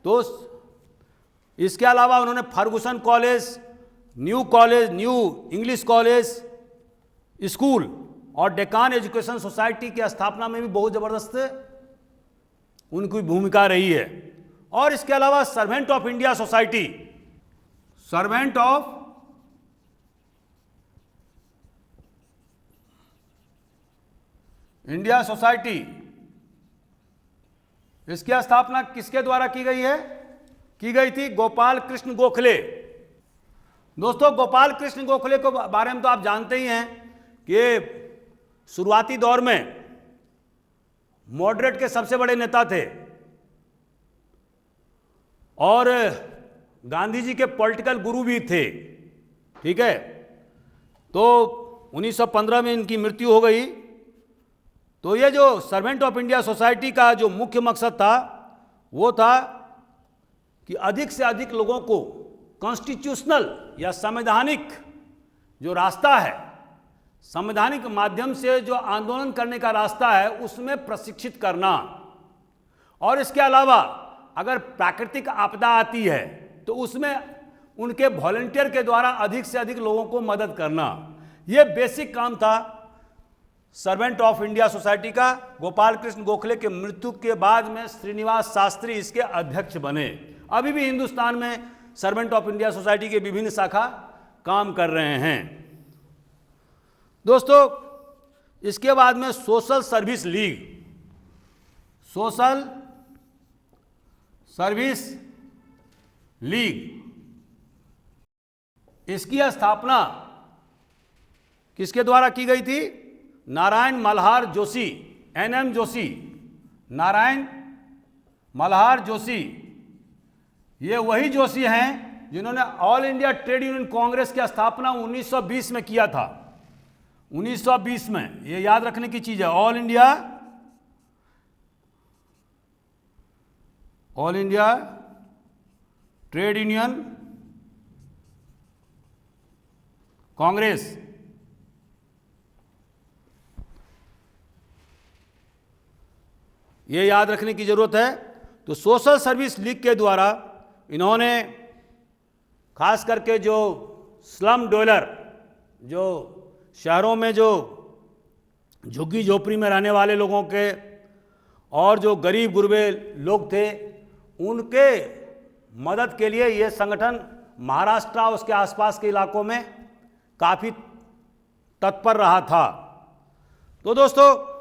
तो इसके अलावा उन्होंने Ferguson college, new English college school और डेकान एजुकेशन सोसाइटी की स्थापना में भी बहुत जबरदस्त उनकी भूमिका रही है। और इसके अलावा servant of India society, servant of India society, इसकी स्थापना किसके द्वारा की गई है? की गई थी गोपाल कृष्ण गोखले। दोस्तों, गोपाल कृष्ण गोखले के बारे में तो आप जानते ही हैं कि शुरुआती दौर में मॉडरेट के सबसे बड़े नेता थे और गांधी जी के पॉलिटिकल गुरु भी थे। ठीक है। तो 1915 में इनकी मृत्यु हो गई। तो ये जो सर्वेंट ऑफ इंडिया सोसाइटी का जो मुख्य मकसद था वो था कि अधिक से अधिक लोगों को कॉन्स्टिट्यूशनल या संवैधानिक जो रास्ता है, संवैधानिक माध्यम से जो आंदोलन करने का रास्ता है उसमें प्रशिक्षित करना। और इसके अलावा अगर प्राकृतिक आपदा आती है तो उसमें उनके वॉलंटियर के द्वारा अधिक से अधिक लोगों को मदद करना। यह बेसिक काम था सर्वेंट ऑफ इंडिया सोसाइटी का। गोपाल कृष्ण गोखले के मृत्यु के बाद में श्रीनिवास शास्त्री इसके अध्यक्ष बने। अभी भी हिंदुस्तान में सर्वेंट ऑफ इंडिया सोसाइटी के विभिन्न शाखा काम कर रहे हैं। दोस्तों, इसके बाद में social service league, social service league, इसकी स्थापना किसके द्वारा की गई थी? नारायण मल्हार जोशी, एनएम जोशी, नारायण मल्हार जोशी। ये वही जोशी हैं जिन्होंने all India trade union Congress की स्थापना 1920 में किया था। 1920 में, ये याद रखने की चीज है। All India trade union Congress, ये याद रखने की जरूरत है। तो सोशल सर्विस लीग के द्वारा इन्होंने खास करके जो स्लम डवेलर, जो शहरों में जो झुग्गी झोपड़ी में रहने वाले लोगों के और जो गरीब गुरबे लोग थे, उनके मदद के लिए ये संगठन महाराष्ट्र और उसके आसपास के इलाकों में काफ़ी तत्पर रहा था। तो दोस्तों,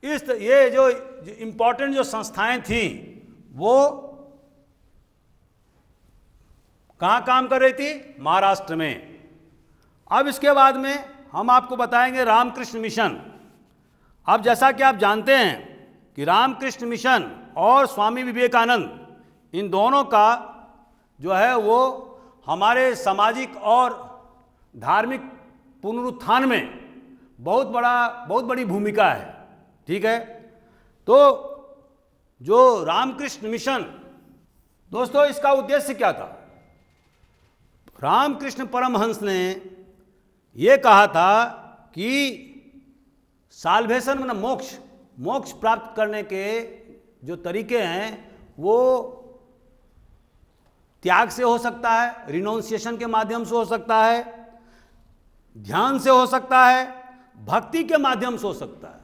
ये जो इम्पोर्टेंट जो संस्थाएं थीं वो कहाँ काम कर रही थी? महाराष्ट्र में। अब इसके बाद में हम आपको बताएंगे रामकृष्ण मिशन। अब जैसा कि आप जानते हैं कि रामकृष्ण मिशन और स्वामी विवेकानंद, इन दोनों का जो है वो हमारे सामाजिक और धार्मिक पुनरुत्थान में बहुत बड़ी भूमिका है। ठीक है। तो जो रामकृष्ण मिशन, दोस्तों, इसका उद्देश्य क्या था? रामकृष्ण परमहंस ने यह कहा था कि साल्वेशन मतलब मोक्ष प्राप्त करने के जो तरीके हैं वो त्याग से हो सकता है, रिनाउंसिएशन के माध्यम से हो सकता है, ध्यान से हो सकता है, भक्ति के माध्यम से हो सकता है।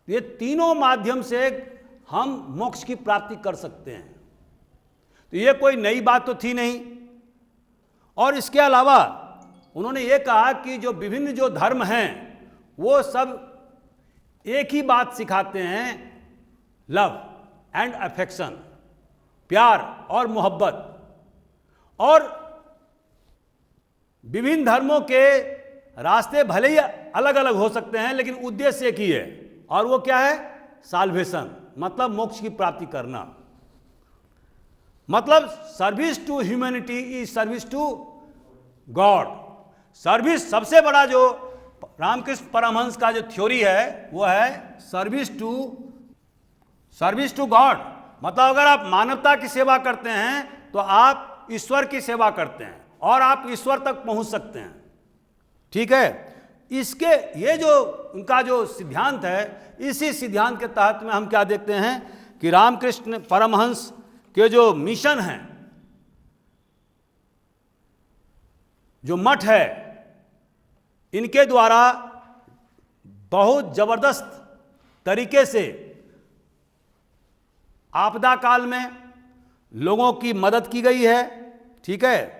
ये तीनों माध्यम से हम मोक्ष की प्राप्ति कर सकते हैं। तो ये कोई नई बात तो थी नहीं। और इसके अलावा उन्होंने ये कहा कि जो विभिन्न जो धर्म हैं वो सब एक ही बात सिखाते हैं, लव एंड अफेक्शन, प्यार और मोहब्बत। और विभिन्न धर्मों के रास्ते भले ही अलग अलग हो सकते हैं, लेकिन उद्देश्य एक ही है, और वो क्या है? साल्वेशन, मतलब मोक्ष की प्राप्ति करना। मतलब service to humanity is service to God. Service, सबसे बड़ा जो रामकृष्ण परमहंस का जो थ्योरी है वो है सर्विस टू गॉड। मतलब अगर आप मानवता की सेवा करते हैं तो आप ईश्वर की सेवा करते हैं और आप ईश्वर तक पहुंच सकते हैं। ठीक है। इसके ये जो उनका जो सिद्धांत है, इसी सिद्धांत के तहत में हम क्या देखते हैं कि रामकृष्ण परमहंस के जो मिशन हैं, जो मठ है, इनके द्वारा बहुत जबरदस्त तरीके से आपदा काल में लोगों की मदद की गई है। ठीक है।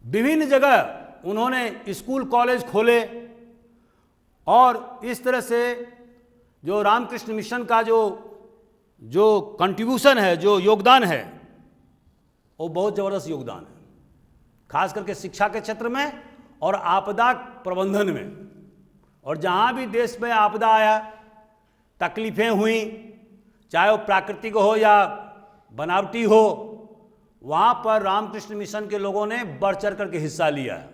विभिन्न जगह उन्होंने स्कूल कॉलेज खोले और इस तरह से जो रामकृष्ण मिशन का जो कंट्रीब्यूशन है, जो योगदान है, वो बहुत ज़बरदस्त योगदान है, खास करके शिक्षा के क्षेत्र में और आपदा प्रबंधन में। और जहाँ भी देश में आपदा आया, तकलीफ़ें हुई, चाहे वो प्राकृतिक हो या बनावटी हो, वहाँ पर रामकृष्ण मिशन के लोगों ने बढ़ चढ़ करके हिस्सा लिया है।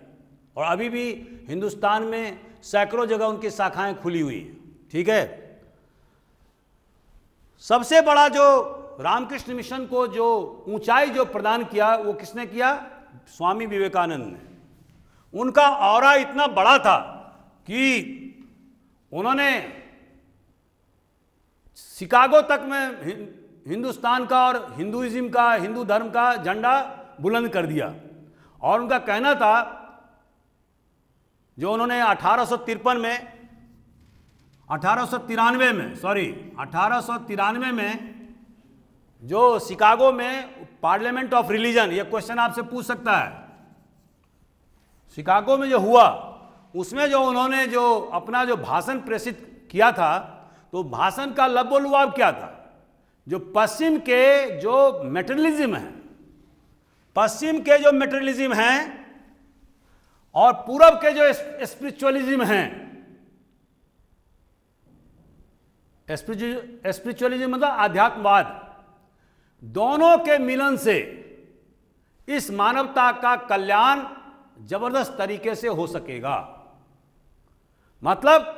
और अभी भी हिंदुस्तान में सैकड़ों जगह उनकी शाखाएं खुली हुई हैं। ठीक है। सबसे बड़ा जो रामकृष्ण मिशन को जो ऊंचाई जो प्रदान किया वो किसने किया? स्वामी विवेकानंद ने। उनका ऑरा इतना बड़ा था कि उन्होंने शिकागो तक में हिंदुस्तान का और हिंदुइज्म का, हिंदू धर्म का झंडा बुलंद कर दिया। और उनका कहना था, जो उन्होंने 1893 में जो शिकागो में पार्लियामेंट ऑफ रिलीजन, ये क्वेश्चन आपसे पूछ सकता है, शिकागो में जो हुआ उसमें जो उन्होंने जो अपना जो भाषण प्रेषित किया था, तो भाषण का लबोलुआब क्या था? जो पश्चिम के जो मेटेरियलिज्म है, पश्चिम के जो मेटेरियलिज्म हैं और पूरब के जो स्पिरिचुअलिज्म हैं, स्पिरिचुअलिज्म मतलब आध्यात्मवाद, दोनों के मिलन से इस मानवता का कल्याण जबरदस्त तरीके से हो सकेगा। मतलब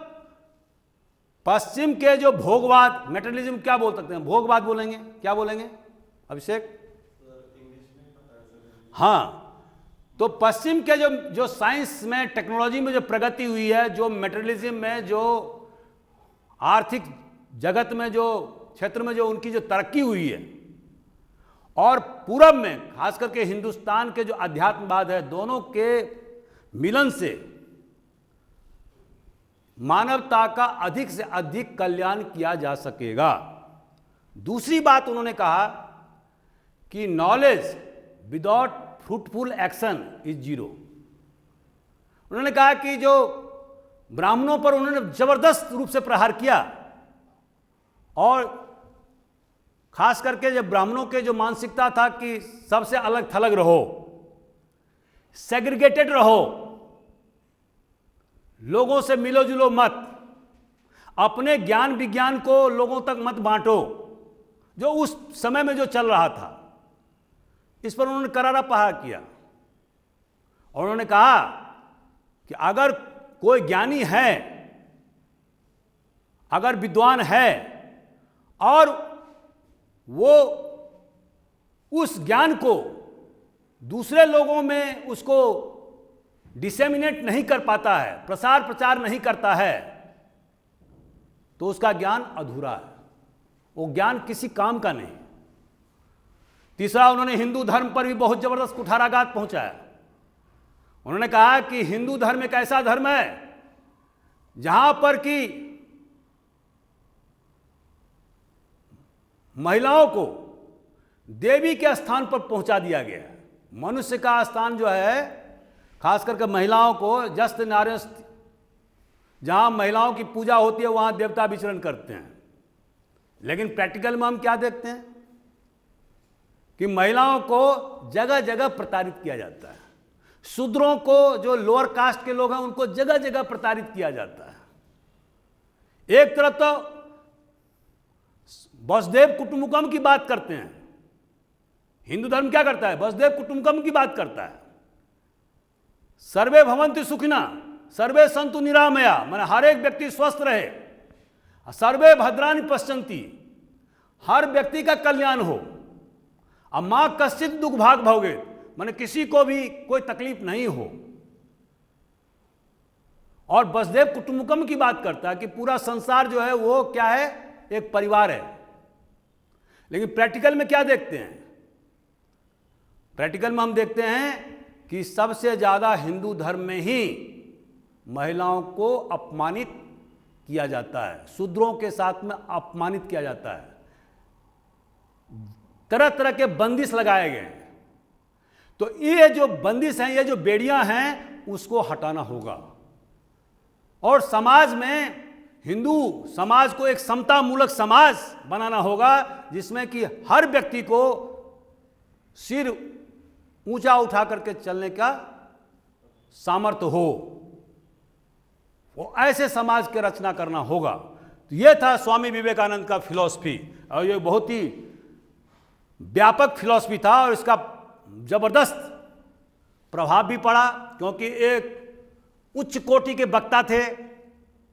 पश्चिम के जो भोगवाद, मेटेरियलिज्म क्या बोल सकते हैं, भोगवाद बोलेंगे, क्या बोलेंगे अभिषेक? हाँ, तो पश्चिम के जो साइंस में, टेक्नोलॉजी में जो प्रगति हुई है, जो मेटेरियलिज्म में, जो आर्थिक जगत में, जो क्षेत्र में जो उनकी जो तरक्की हुई है, और पूरब में खास करके हिंदुस्तान के जो अध्यात्मवाद है, दोनों के मिलन से मानवता का अधिक से अधिक कल्याण किया जा सकेगा। दूसरी बात उन्होंने कहा कि knowledge without fruitful action is zero. उन्होंने कहा कि जो ब्राह्मणों पर उन्होंने जबरदस्त रूप से प्रहार किया, और खास करके जब ब्राह्मणों के जो मानसिकता था कि सबसे अलग थलग रहो, सेग्रीगेटेड रहो, लोगों से मिलो जुलो मत, अपने ज्ञान विज्ञान को लोगों तक मत बांटो, जो उस समय में जो चल रहा था, इस पर उन्होंने करारा प्रहार किया। और उन्होंने कहा कि अगर कोई ज्ञानी है, अगर विद्वान है, और वो उस ज्ञान को दूसरे लोगों में उसको डिसेमिनेट नहीं कर पाता है, प्रसार प्रचार नहीं करता है, तो उसका ज्ञान अधूरा है, वो ज्ञान किसी काम का नहीं। तीसरा, उन्होंने हिंदू धर्म पर भी बहुत जबरदस्त कुठाराघात पहुंचाया। उन्होंने कहा कि हिंदू धर्म एक ऐसा धर्म है जहां पर कि महिलाओं को देवी के स्थान पर पहुंचा दिया गया है। मनुष्य का स्थान जो है, खास करके महिलाओं को जस्त नार्य, जहां महिलाओं की पूजा होती है वहां देवता विचरण करते हैं। लेकिन प्रैक्टिकल में हम क्या देखते हैं कि महिलाओं को जगह जगह प्रताड़ित किया जाता है। शूद्रों को, जो लोअर कास्ट के लोग हैं, उनको जगह जगह प्रताड़ित किया जाता है। एक तरफ तो वसुदेव कुटुंबकम की बात करते हैं, हिंदू धर्म क्या करता है, वसुदेव कुटुंबकम की बात करता है। सर्वे भवन्तु सुखिना सर्वे सन्तु निरामया, माने हर एक व्यक्ति स्वस्थ रहे, सर्वे भद्राणि पश्यन्ति, हर व्यक्ति का कल्याण हो, अब मां कश्चित दुख भाग भोगे, माने किसी को भी कोई तकलीफ नहीं हो। और वसुदेव कुटुंबकम की बात करता है कि पूरा संसार जो है वो क्या है, एक परिवार है। लेकिन प्रैक्टिकल में क्या देखते हैं, प्रैक्टिकल में हम देखते हैं कि सबसे ज्यादा हिंदू धर्म में ही महिलाओं को अपमानित किया जाता है, शूद्रों के साथ में अपमानित किया जाता है, तरह तरह के बंदिश लगाए गए हैं। तो ये जो बंदिश हैं, ये जो बेड़ियां हैं, उसको हटाना होगा। और समाज में, हिंदू समाज को एक समता मूलक समाज बनाना होगा, जिसमें कि हर व्यक्ति को सिर ऊंचा उठा करके चलने का सामर्थ्य हो, वो ऐसे समाज की रचना करना होगा। तो ये था स्वामी विवेकानंद का फिलॉसफी, और ये बहुत ही व्यापक फिलॉसफी था, और इसका जबरदस्त प्रभाव भी पड़ा, क्योंकि एक उच्च कोटि के वक्ता थे।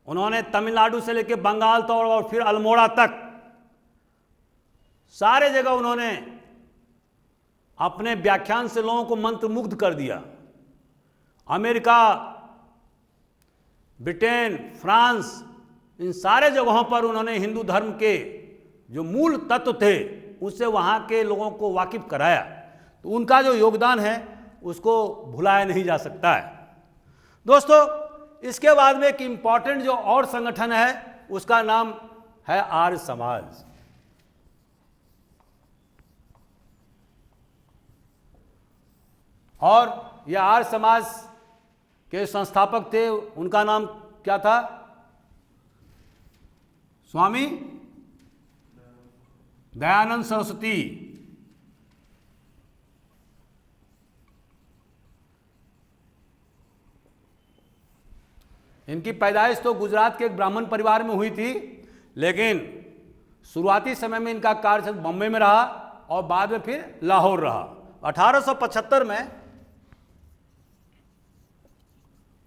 उन्होंने तमिलनाडु से लेकर बंगाल तक और फिर अल्मोड़ा तक सारे जगह उन्होंने अपने व्याख्यान से लोगों को मंत्रमुग्ध कर दिया। अमेरिका, ब्रिटेन, फ्रांस, इन सारे जगहों पर उन्होंने हिंदू धर्म के जो मूल तत्व थे उससे वहाँ के लोगों को वाकिफ कराया। तो उनका जो योगदान है उसको भुलाया नहीं जा सकता है। दोस्तों, इसके बाद में एक इम्पॉर्टेंट जो और संगठन है उसका नाम है आर्य समाज। और ये आर्य समाज के संस्थापक थे, उनका नाम क्या था? स्वामी दयानंद सरस्वती। इनकी पैदाइश तो गुजरात के एक ब्राह्मण परिवार में हुई थी, लेकिन शुरुआती समय में इनका कार्य बॉम्बे में रहा और बाद में फिर लाहौर रहा। 1875 में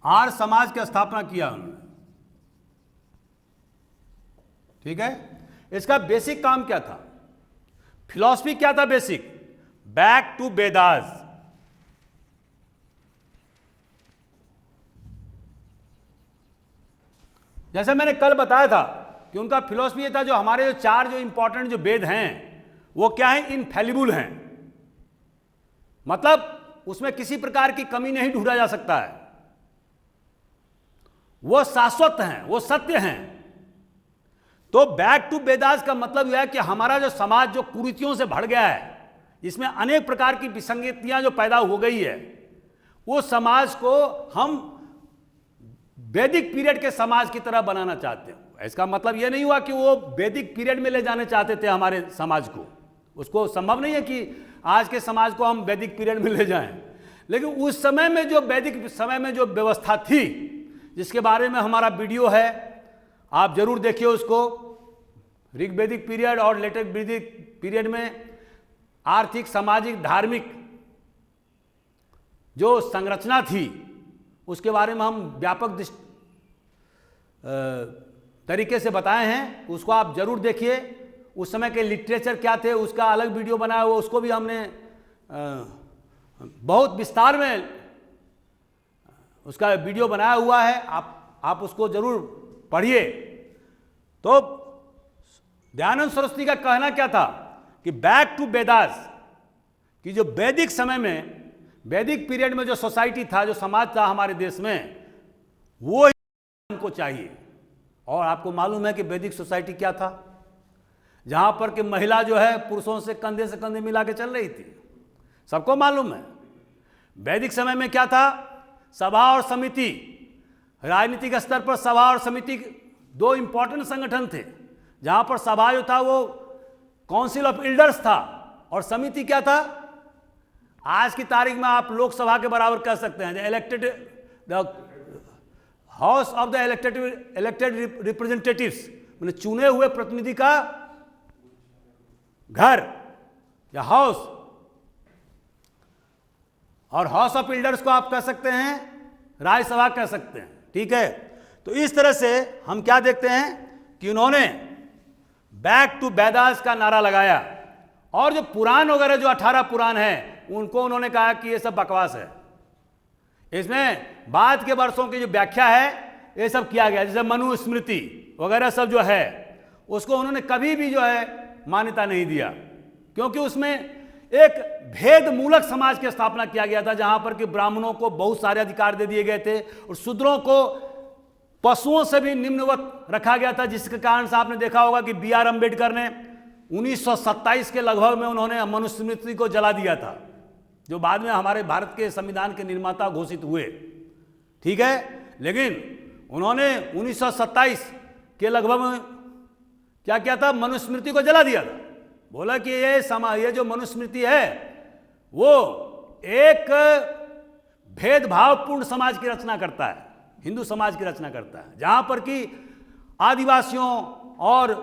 आर्य समाज की स्थापना किया उन्होंने। ठीक है, इसका बेसिक काम क्या था? फिलॉसफी क्या था बेसिक? Back to Vedas. जैसे मैंने कल बताया था कि उनका फिलॉसफी ये था, जो हमारे जो चार जो इंपॉर्टेंट जो वेद हैं वो क्या है? इनफैलिबल हैं, मतलब उसमें किसी प्रकार की कमी नहीं ढूंढा जा सकता है, वो शाश्वत हैं, वो सत्य हैं। तो बैक टू वेदास का मतलब यह है कि हमारा जो समाज जो कुरीतियों से भर गया है, इसमें अनेक प्रकार की विसंगतियां जो पैदा हो गई है, वो समाज को हम वैदिक पीरियड के समाज की तरह बनाना चाहते हैं। इसका मतलब यह नहीं हुआ कि वो वैदिक पीरियड में ले जाने चाहते थे हमारे समाज को, उसको संभव नहीं है कि आज के समाज को हम वैदिक पीरियड में ले जाएं, लेकिन उस समय में जो वैदिक समय में जो व्यवस्था थी, जिसके बारे में हमारा वीडियो है, आप जरूर देखिए उसको। ऋग्वैदिक पीरियड और लेटर वैदिक पीरियड में आर्थिक, सामाजिक, धार्मिक जो संरचना थी, उसके बारे में हम व्यापक तरीके से बताए हैं, उसको आप जरूर देखिए। उस समय के लिटरेचर क्या थे, उसका अलग वीडियो बनाया हुआ, उसको भी हमने बहुत विस्तार में उसका वीडियो बनाया हुआ है, आप उसको जरूर पढ़िए। तो दयानंद सरस्वती का कहना क्या था कि बैक टू वेदास, कि जो वैदिक समय में, वैदिक पीरियड में जो सोसाइटी था, जो समाज था हमारे देश में, वो हमको चाहिए। और आपको मालूम है कि वैदिक सोसाइटी क्या था? जहां पर कि महिला जो है पुरुषों से कंधे मिला के चल रही थी, सबको मालूम है। वैदिक समय में क्या था? सभा और समिति, राजनीतिक स्तर पर सभा और समिति दो इंपॉर्टेंट संगठन थे। जहां पर सभा जो था वो काउंसिल ऑफ एल्डर्स था, और समिति क्या था? आज की तारीख में आप लोकसभा के बराबर कह सकते हैं, elected, the house of the elected representatives, मतलब चुने हुए प्रतिनिधि का घर या हाउस, और हाउस ऑफ एल्डर्स को आप कह सकते हैं राज्यसभा कह सकते हैं। ठीक है, तो इस तरह से हम क्या देखते हैं कि उन्होंने बैक टू वेदास का नारा लगाया, और जो पुराण वगैरह जो 18 पुराण है, उनको उन्होंने कहा कि ये सब बकवास है, इसमें बाद के वर्षों की जो व्याख्या है ये सब किया गया। जैसे मनुस्मृति वगैरह सब जो है, उसको उन्होंने कभी भी जो है मान्यता नहीं दिया, क्योंकि उसमें एक भेद मूलक समाज की स्थापना किया गया था, जहां पर कि ब्राह्मणों को बहुत सारे अधिकार दे दिए गए थे और शूद्रों को पशुओं से भी निम्नवत रखा गया था, जिसके कारण से आपने देखा होगा कि बी आर अम्बेडकर ने 1927 के लगभग में उन्होंने मनुस्मृति को जला दिया था, जो बाद में हमारे भारत के संविधान के निर्माता घोषित हुए। ठीक है, लेकिन उन्होंने 1927 के लगभग में क्या किया था? मनुस्मृति को जला दिया था। बोला कि ये जो मनुस्मृति है वो एक भेदभावपूर्ण समाज की रचना करता है, हिंदू समाज की रचना करता है, जहां पर कि आदिवासियों और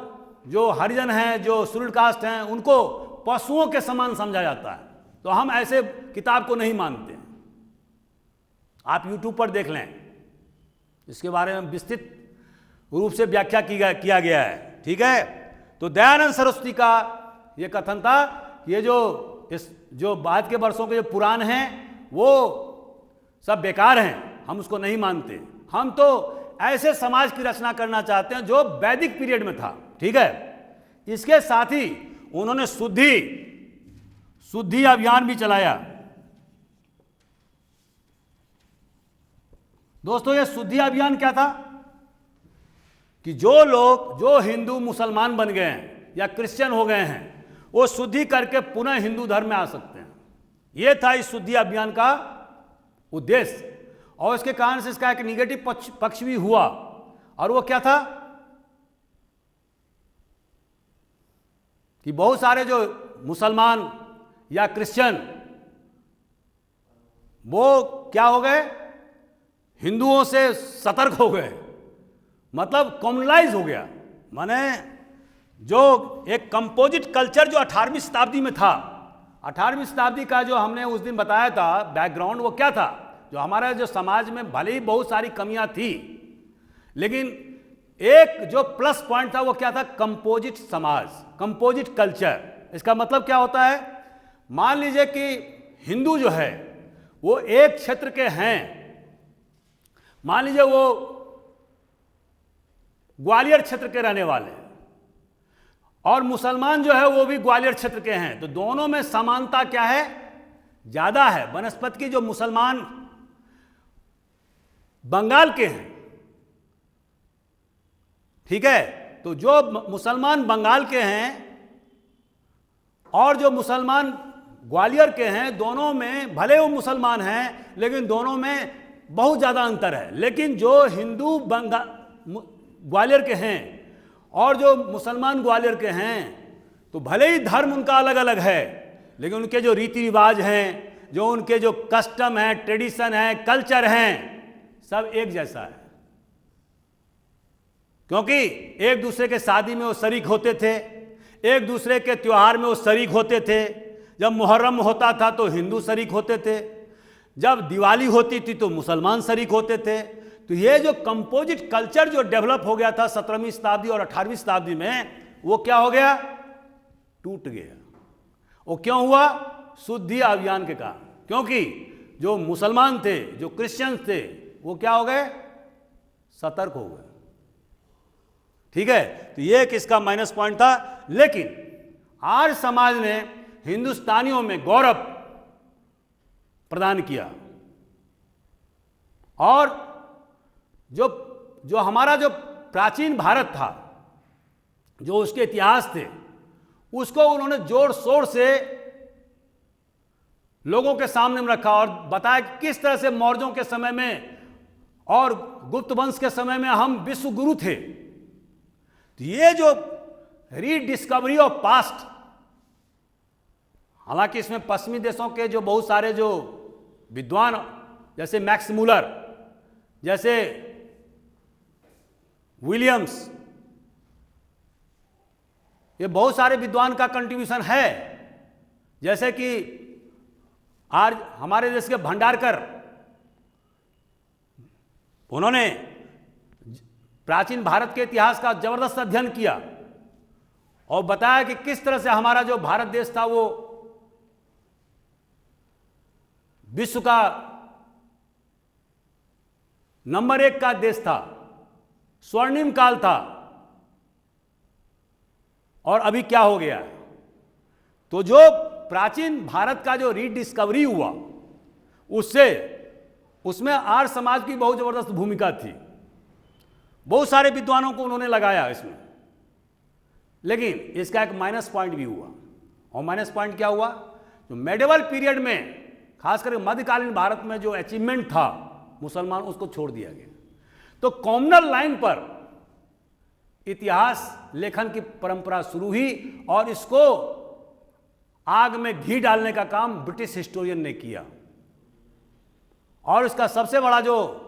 जो हरिजन हैं, जो शेड्यूल्ड कास्ट हैं, उनको पशुओं के समान समझा जाता है। तो हम ऐसे किताब को नहीं मानते। आप यूट्यूब पर देख लें, इसके बारे में विस्तृत रूप से व्याख्या किया गया है। ठीक है, तो दयानंद सरस्वती का यह कथन था कि ये जो बाद के वर्षों के जो पुराण हैं वो सब बेकार हैं, हम उसको नहीं मानते। हम तो ऐसे समाज की रचना करना चाहते हैं जो वैदिक पीरियड में था। ठीक है, इसके साथ ही उन्होंने शुद्धि अभियान भी चलाया। दोस्तों, यह शुद्धि अभियान क्या था कि जो लोग, जो हिंदू मुसलमान बन गए हैं या क्रिश्चियन हो गए हैं, वो शुद्धि करके पुनः हिंदू धर्म में आ सकते हैं। यह था इस शुद्धि अभियान का उद्देश्य। और इसके कारण से इसका एक निगेटिव पक्ष भी हुआ, और वो क्या था कि बहुत सारे जो मुसलमान या क्रिश्चियन वो क्या हो गए, हिंदुओं से सतर्क हो गए, मतलब कॉम्युनलाइज हो गया। माने जो एक कंपोजिट कल्चर जो 18वीं शताब्दी में था, 18वीं शताब्दी का जो हमने उस दिन बताया था बैकग्राउंड, वो क्या था, जो हमारा जो समाज में भले ही बहुत सारी कमियां थी, लेकिन एक जो प्लस पॉइंट था वो क्या था, कंपोजिट समाज, कंपोजिट कल्चर। इसका मतलब क्या होता है, मान लीजिए कि हिंदू जो है वो एक क्षेत्र के हैं, मान लीजिए वो ग्वालियर क्षेत्र के रहने वाले हैं, और मुसलमान जो है वो भी ग्वालियर क्षेत्र के हैं, तो दोनों में समानता क्या है, ज्यादा है। बनस्पत की जो मुसलमान बंगाल के हैं, ठीक है, तो जो मुसलमान बंगाल के हैं और जो मुसलमान ग्वालियर के हैं, दोनों में भले वो मुसलमान हैं लेकिन दोनों में बहुत ज़्यादा अंतर है। लेकिन जो हिंदू ग्वालियर के हैं और जो मुसलमान ग्वालियर के हैं, तो भले ही धर्म उनका अलग अलग है, लेकिन उनके जो रीति रिवाज हैं, जो उनके जो कस्टम हैं, ट्रेडिशन है, कल्चर हैं, सब एक जैसा है। क्योंकि एक दूसरे के शादी में वो शरीक होते थे, एक दूसरे के त्योहार में वो शरीक होते थे। जब मुहर्रम होता था तो हिंदू शरीक होते थे, जब दिवाली होती थी तो मुसलमान शरीक होते थे। तो ये जो कंपोजिट कल्चर जो डेवलप हो गया था 17वीं शताब्दी और 18वीं शताब्दी में, वो क्या हो गया, टूट गया। वो क्यों हुआ, शुद्धि अभियान के कारण। क्योंकि जो मुसलमान थे, जो क्रिश्चियंस थे, वो क्या हो गए, सतर्क हो गए। ठीक है, तो ये एक इसका माइनस पॉइंट था। लेकिन आर्य समाज ने हिंदुस्तानियों में गौरव प्रदान किया, और जो हमारा जो प्राचीन भारत था, जो उसके इतिहास थे, उसको उन्होंने जोर शोर से लोगों के सामने में रखा और बताया कि किस तरह से मौर्यों के समय में और गुप्त वंश के समय में हम विश्व गुरु थे। तो ये जो रीडिस्कवरी ऑफ पास्ट, हालांकि इसमें पश्चिमी देशों के जो बहुत सारे जो विद्वान, जैसे मैक्स मुलर, जैसे विलियम्स, ये बहुत सारे विद्वान का कंट्रीब्यूशन है। जैसे कि आज हमारे देश के भंडारकर, उन्होंने प्राचीन भारत के इतिहास का जबरदस्त अध्ययन किया और बताया कि किस तरह से हमारा जो भारत देश था वो विश्व का नंबर 1 का देश था, स्वर्णिम काल था, और अभी क्या हो गया। तो जो प्राचीन भारत का जो रीडिस्कवरी हुआ, उसमें आर्य समाज की बहुत जबरदस्त भूमिका थी। बहुत सारे विद्वानों को उन्होंने लगाया इसमें, लेकिन इसका एक माइनस पॉइंट भी हुआ। और माइनस पॉइंट क्या हुआ, जो मेडिवल पीरियड में, खासकर मध्यकालीन भारत में जो अचीवमेंट था मुसलमान, उसको छोड़ दिया गया। तो कॉम्युनल लाइन पर इतिहास लेखन की परंपरा शुरू हुई, और इसको आग में घी डालने का काम ब्रिटिश हिस्टोरियन ने किया। और इसका सबसे बड़ा जो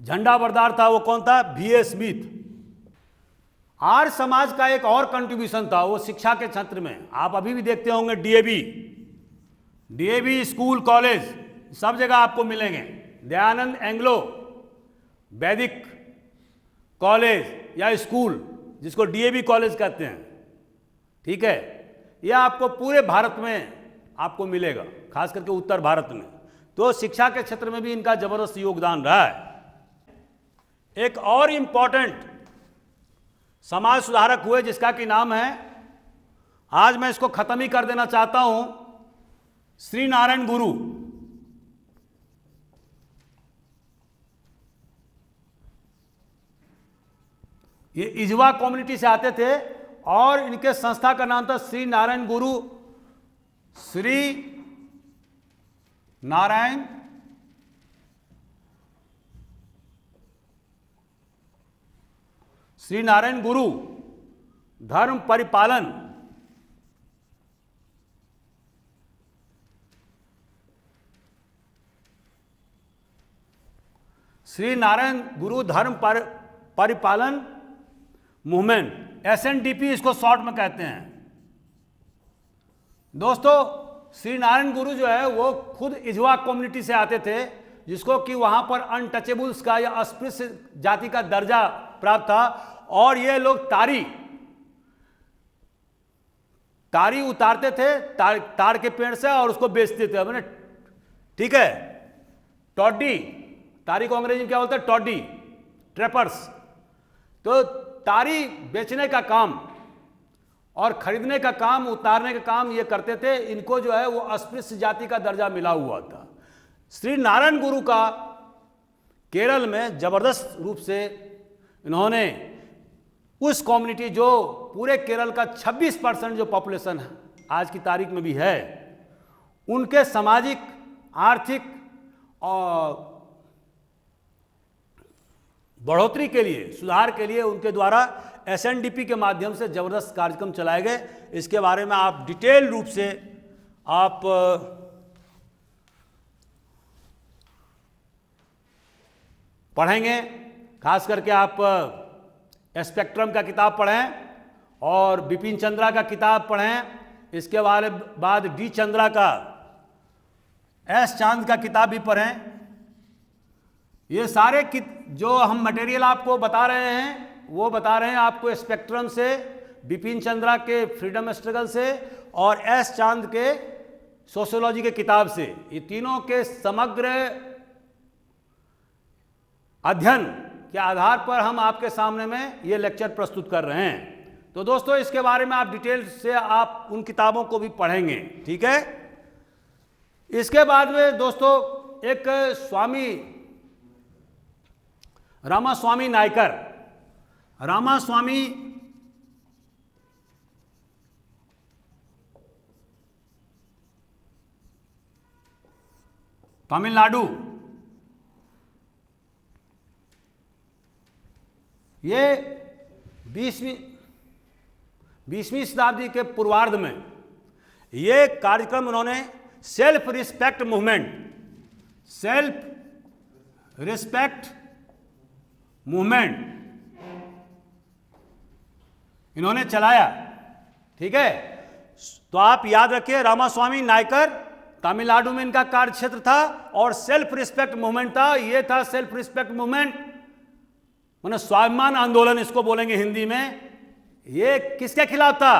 झंडा बरदार था वो कौन था, B.A. स्मिथ। आर्य समाज का एक और कंट्रीब्यूशन था, वो शिक्षा के क्षेत्र में। आप अभी भी देखते होंगे डीएवी स्कूल, कॉलेज, सब जगह आपको मिलेंगे। दयानंद एंग्लो वैदिक कॉलेज या स्कूल, जिसको डीएवी कॉलेज कहते हैं, ठीक है, यह आपको पूरे भारत में आपको मिलेगा, खास करके उत्तर भारत में। तो शिक्षा के क्षेत्र में भी इनका जबरदस्त योगदान रहा है। एक और इंपॉर्टेंट समाज सुधारक हुए जिसका कि नाम है, आज मैं इसको खत्म ही कर देना चाहता हूं, श्री नारायण गुरु। ये इजवा कम्युनिटी से आते थे और इनके संस्था का नाम था श्री नारायण गुरु श्री नारायण गुरु धर्म परिपालन श्री नारायण गुरु धर्म परिपालन मूवमेंट, SNDP इसको शॉर्ट में कहते हैं। दोस्तों, श्री नारायण गुरु जो है वो खुद इजवा कम्युनिटी से आते थे, जिसको कि वहां पर अनटचेबल्स का या अस्पृश्य जाति का दर्जा प्राप्त था, और ये लोग तारी उतारते थे ताड़ के पेड़ से और उसको बेचते थे मैंने, ठीक है। टॉडी, तारी को अंग्रेजी में क्या बोलते हैं? Toddy, trappers. तो तारी बेचने का काम और खरीदने का काम, उतारने का काम ये करते थे। इनको जो है वो अस्पृश्य जाति का दर्जा मिला हुआ था। श्री नारायण गुरु का केरल में जबरदस्त रूप से इन्होंने उस कम्युनिटी, जो पूरे केरल का 26% जो पॉपुलेशन है आज की तारीख में भी है, उनके सामाजिक, आर्थिक और बढ़ोतरी के लिए, सुधार के लिए उनके द्वारा SNDP के माध्यम से जबरदस्त कार्यक्रम चलाए गए। इसके बारे में आप डिटेल रूप से आप पढ़ेंगे। खास करके आप स्पेक्ट्रम का किताब पढ़ें और बिपिन चंद्रा का किताब पढ़ें। इसके बाद डी चंद्रा का, एस चांद का किताब भी पढ़ें। ये सारे जो हम मटेरियल आपको बता रहे हैं वो बता रहे हैं आपको स्पेक्ट्रम से, बिपिन चंद्रा के फ्रीडम स्ट्रगल से और एस चांद के सोशियोलॉजी के किताब से। ये तीनों के समग्र अध्ययन के आधार पर हम आपके सामने में ये लेक्चर प्रस्तुत कर रहे हैं। तो दोस्तों, इसके बारे में आप डिटेल से आप उन किताबों को भी पढ़ेंगे, ठीक है। इसके बाद में दोस्तों एक स्वामी रामास्वामी नायकर, रामास्वामी तमिलनाडु, ये 20वीं शताब्दी के पूर्वार्ध में ये कार्यक्रम उन्होंने सेल्फ रिस्पेक्ट मूवमेंट इन्होंने चलाया, ठीक है। तो आप याद रखिए, रामास्वामी नायकर तमिलनाडु में इनका कार्य क्षेत्र था और सेल्फ रिस्पेक्ट मूवमेंट था। ये था सेल्फ रिस्पेक्ट मूवमेंट, माने स्वाभिमान आंदोलन इसको बोलेंगे हिंदी में। ये किसके खिलाफ था?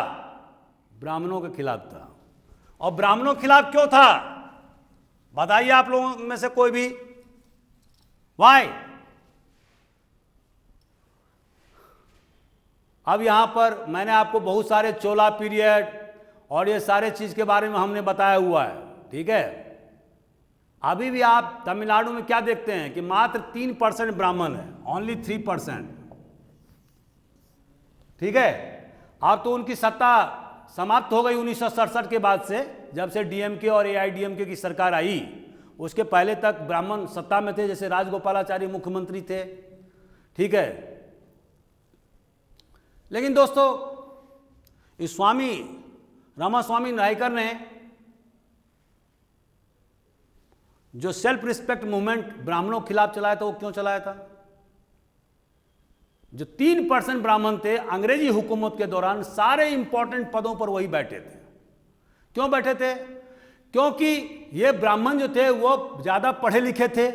ब्राह्मणों के खिलाफ था। और ब्राह्मणों के खिलाफ क्यों था? बताइए आप लोगों में से कोई भी, वाई? अब यहां पर मैंने आपको बहुत सारे चोला पीरियड और ये सारे चीज के बारे में हमने बताया हुआ है, ठीक है। अभी भी आप तमिलनाडु में क्या देखते हैं कि मात्र 3% ब्राह्मण है, ओनली 3%, ठीक है। अब तो उनकी सत्ता समाप्त हो गई 1967 के बाद से, जब से DMK और AIDMK की सरकार आई। उसके पहले तक ब्राह्मण सत्ता में थे, जैसे राजगोपालाचारी मुख्यमंत्री थे, ठीक है। लेकिन दोस्तों, इस स्वामी रामास्वामी नायकर ने जो सेल्फ रिस्पेक्ट मूवमेंट ब्राह्मणों के खिलाफ चलाया था, वो क्यों चलाया था? जो 3% ब्राह्मण थे, अंग्रेजी हुकूमत के दौरान सारे इंपॉर्टेंट पदों पर वही बैठे थे। क्यों बैठे थे? क्योंकि ये ब्राह्मण जो थे वो ज्यादा पढ़े लिखे थे,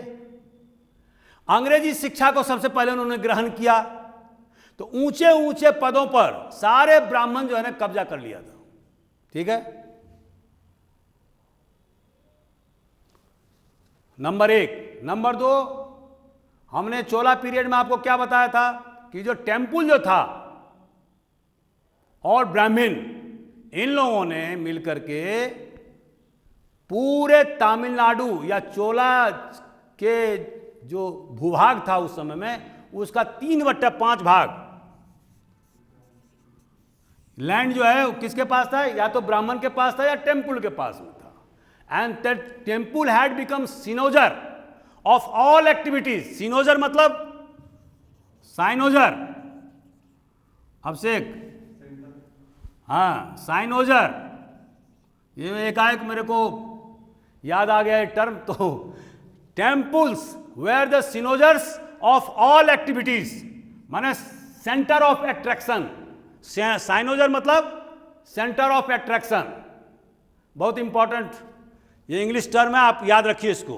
अंग्रेजी शिक्षा को सबसे पहले उन्होंने ग्रहण किया, तो ऊंचे ऊंचे पदों पर सारे ब्राह्मण जो है ना कब्जा कर लिया था, ठीक है। नंबर 1। नंबर 2, हमने चोला पीरियड में आपको क्या बताया था कि जो टेम्पुल जो था और ब्राह्मण, इन लोगों ने मिलकर के पूरे तमिलनाडु या चोला के जो भूभाग था उस समय में, उसका 3/5 भाग लैंड जो है किसके पास था, या तो ब्राह्मण के पास था या टेम्पुल के पास में था। And that temple had become cynosure of all activities. Cynosure मतलब साइनोजर, अभिषेक, हाँ साइनोजर, ये एकाएक मेरे को याद आ गया टर्म। तो temples were the cynosures of all activities, माने सेंटर ऑफ एट्रैक्शन। साइनोजर मतलब सेंटर ऑफ एट्रैक्शन, बहुत इंपॉर्टेंट ये इंग्लिश टर्म है, आप याद रखिए इसको।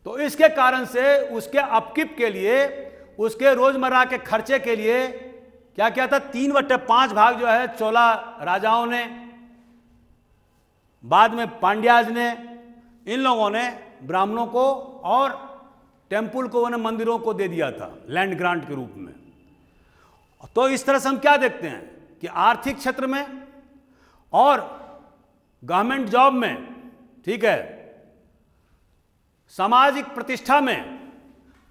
तो इसके कारण से उसके अपकीप के लिए, उसके रोजमर्रा के खर्चे के लिए क्या किया था, 3/5 भाग जो है चोला राजाओं ने, बाद में पांड्याज ने, इन लोगों ने ब्राह्मणों को और टेम्पल को, उन्हें मंदिरों को दे दिया था लैंड ग्रांट के रूप में। तो इस तरह से हम क्या देखते हैं कि आर्थिक क्षेत्र में और गवर्नमेंट जॉब में, ठीक है, सामाजिक प्रतिष्ठा में,